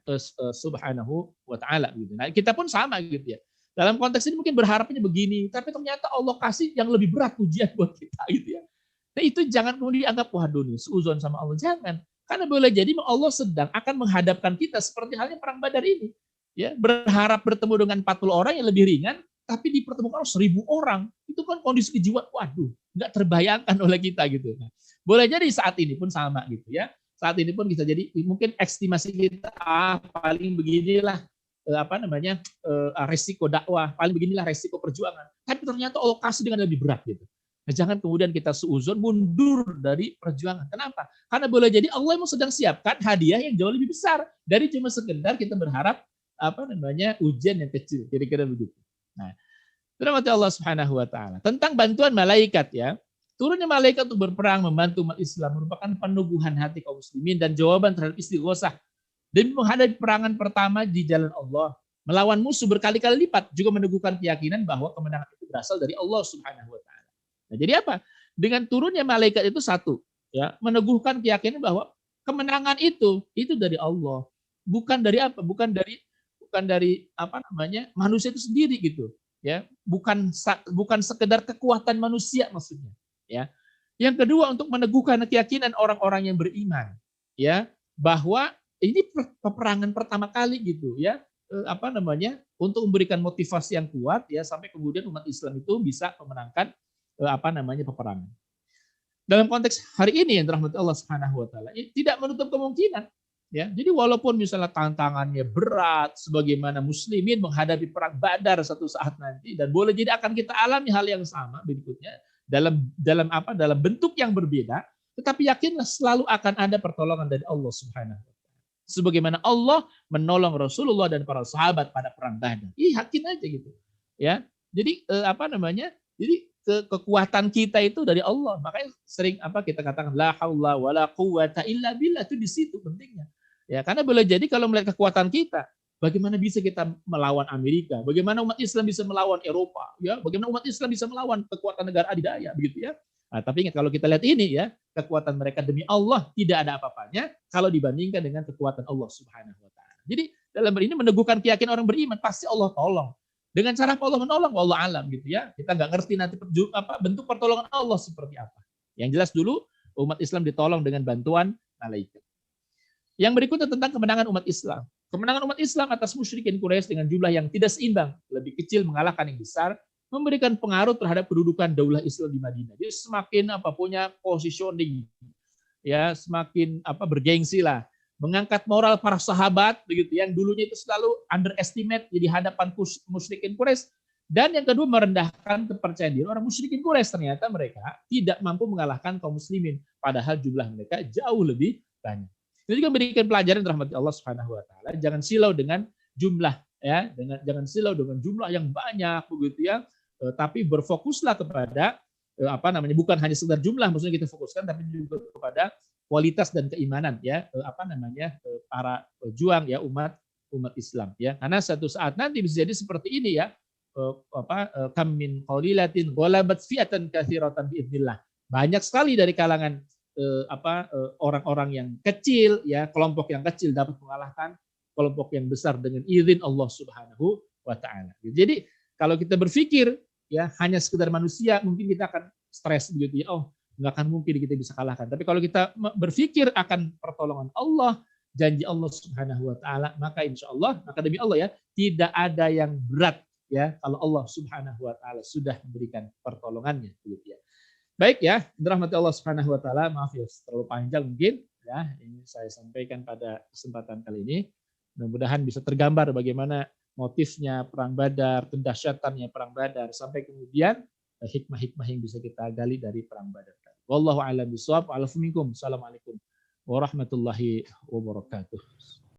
subhanahu wa ta'ala gitu. Nah, kita pun sama gitu ya. Dalam konteks ini mungkin berharapnya begini, tapi ternyata Allah kasih yang lebih berat ujian buat kita gitu ya. Nah, itu jangan kemudian dianggap waduh nih, seuzon sama Allah, jangan. Karena boleh jadi Allah sedang akan menghadapkan kita seperti halnya perang Badar ini. Ya, berharap bertemu dengan 40 orang yang lebih ringan, tapi dipertemukan 1000 orang. Itu kan kondisi kejiwaan, waduh, nggak terbayangkan oleh kita gitu. Nah, boleh jadi saat ini pun sama gitu ya. Saat ini pun bisa jadi mungkin estimasi kita paling beginilah resiko dakwah, paling beginilah resiko perjuangan. Tapi ternyata Allah kasih dengan lebih berat gitu. Nah, jangan kemudian kita suuzon mundur dari perjuangan. Kenapa? Karena boleh jadi Allah memang sedang siapkan hadiah yang jauh lebih besar dari cuma sekedar kita berharap ujian yang kecil, kira-kira begitu. Nah, rahmati Allah Subhanahu wa taala. Tentang bantuan malaikat ya. Turunnya malaikat untuk berperang membantu umat Islam merupakan peneguhan hati kaum muslimin dan jawaban terhadap istighosah demi menghadapi perangan pertama di jalan Allah. Melawan musuh berkali-kali lipat juga meneguhkan keyakinan bahwa kemenangan itu berasal dari Allah Subhanahu wa taala. Nah, jadi apa? Dengan turunnya malaikat itu satu, ya, meneguhkan keyakinan bahwa kemenangan itu dari Allah. Bukan dari apa? Bukan dari bukan dari apa namanya manusia itu sendiri gitu, ya, bukan sekedar kekuatan manusia maksudnya, ya. Yang kedua untuk meneguhkan keyakinan orang-orang yang beriman, ya, bahwa ini peperangan pertama kali gitu, ya, apa namanya untuk memberikan motivasi yang kuat, ya, sampai kemudian umat Islam itu bisa memenangkan apa namanya peperangan. Dalam konteks hari ini yang dirahmati Allah Subhanahu wa taala, tidak menutup kemungkinan, ya. Jadi walaupun misalnya tantangannya berat sebagaimana muslimin menghadapi perang Badar satu saat nanti dan boleh jadi akan kita alami hal yang sama berikutnya dalam bentuk yang berbeda, tetapi yakinlah selalu akan ada pertolongan dari Allah Subhanahu wa taala. Sebagaimana Allah menolong Rasulullah dan para sahabat pada perang Badar. Yakin aja gitu. Ya. Jadi apa namanya? Jadi kekuatan kita itu dari Allah. Makanya sering apa kita katakan la haula wala quwata illa billah, itu di situ pentingnya. Ya, karena boleh jadi kalau melihat kekuatan kita, bagaimana bisa kita melawan Amerika? Bagaimana umat Islam bisa melawan Eropa? Ya, bagaimana umat Islam bisa melawan kekuatan negara adidaya begitu ya? Nah, tapi ingat kalau kita lihat ini ya, kekuatan mereka demi Allah tidak ada apa-apanya kalau dibandingkan dengan kekuatan Allah Subhanahu wa taala. Jadi dalam ini meneguhkan keyakinan orang beriman, pasti Allah tolong. Dengan cara apa Allah menolong, Allah alam gitu ya. Kita nggak ngerti nanti bentuk pertolongan Allah seperti apa. Yang jelas dulu umat Islam ditolong dengan bantuan malaikat. Yang berikutnya tentang kemenangan umat Islam. Kemenangan umat Islam atas musyrikin Quraisy dengan jumlah yang tidak seimbang, lebih kecil mengalahkan yang besar, memberikan pengaruh terhadap kedudukan daulah Islam di Madinah. Jadi semakin punya positioning, ya semakin bergengsi lah, mengangkat moral para sahabat begitu yang dulunya itu selalu underestimate di hadapan musyrikin Quraisy, dan yang kedua merendahkan kepercayaan diri orang musyrikin Quraisy. Ternyata mereka tidak mampu mengalahkan kaum muslimin padahal jumlah mereka jauh lebih banyak. Itu juga memberikan pelajaran rahmat Allah Subhanahu wa taala, jangan silau dengan jumlah, ya, jangan silau dengan jumlah yang banyak begitu ya, tapi berfokuslah kepada bukan hanya sekedar jumlah maksudnya kita fokuskan, tapi juga kepada kualitas dan keimanan ya para pejuang ya umat Islam ya, karena satu saat nanti bisa jadi seperti ini ya, kam min qalilatin ghalabat fi'atan katsiratan biidznillah, banyak sekali dari kalangan orang-orang yang kecil ya, kelompok yang kecil dapat mengalahkan kelompok yang besar dengan izin Allah Subhanahu wa taala. Jadi kalau kita berpikir ya hanya sekedar manusia, mungkin kita akan stres begitu ya, nggak akan mungkin kita bisa kalahkan. Tapi kalau kita berpikir akan pertolongan Allah, janji Allah Subhanahu wa taala, maka insya Allah, maka demi Allah ya, tidak ada yang berat ya kalau Allah Subhanahu wa taala sudah memberikan pertolongannya begitu ya. Baik ya, dirahmati Allah Subhanahu wa taala, maaf ya terlalu panjang mungkin ya ini saya sampaikan pada kesempatan kali ini. Mudah-mudahan bisa tergambar bagaimana motifnya perang Badar, kedahsyatannya perang Badar, sampai kemudian hikmah-hikmah yang bisa kita gali dari perang Badar. Wallahu a'lam bishawab. Assalamualaikum warahmatullahi wabarakatuh.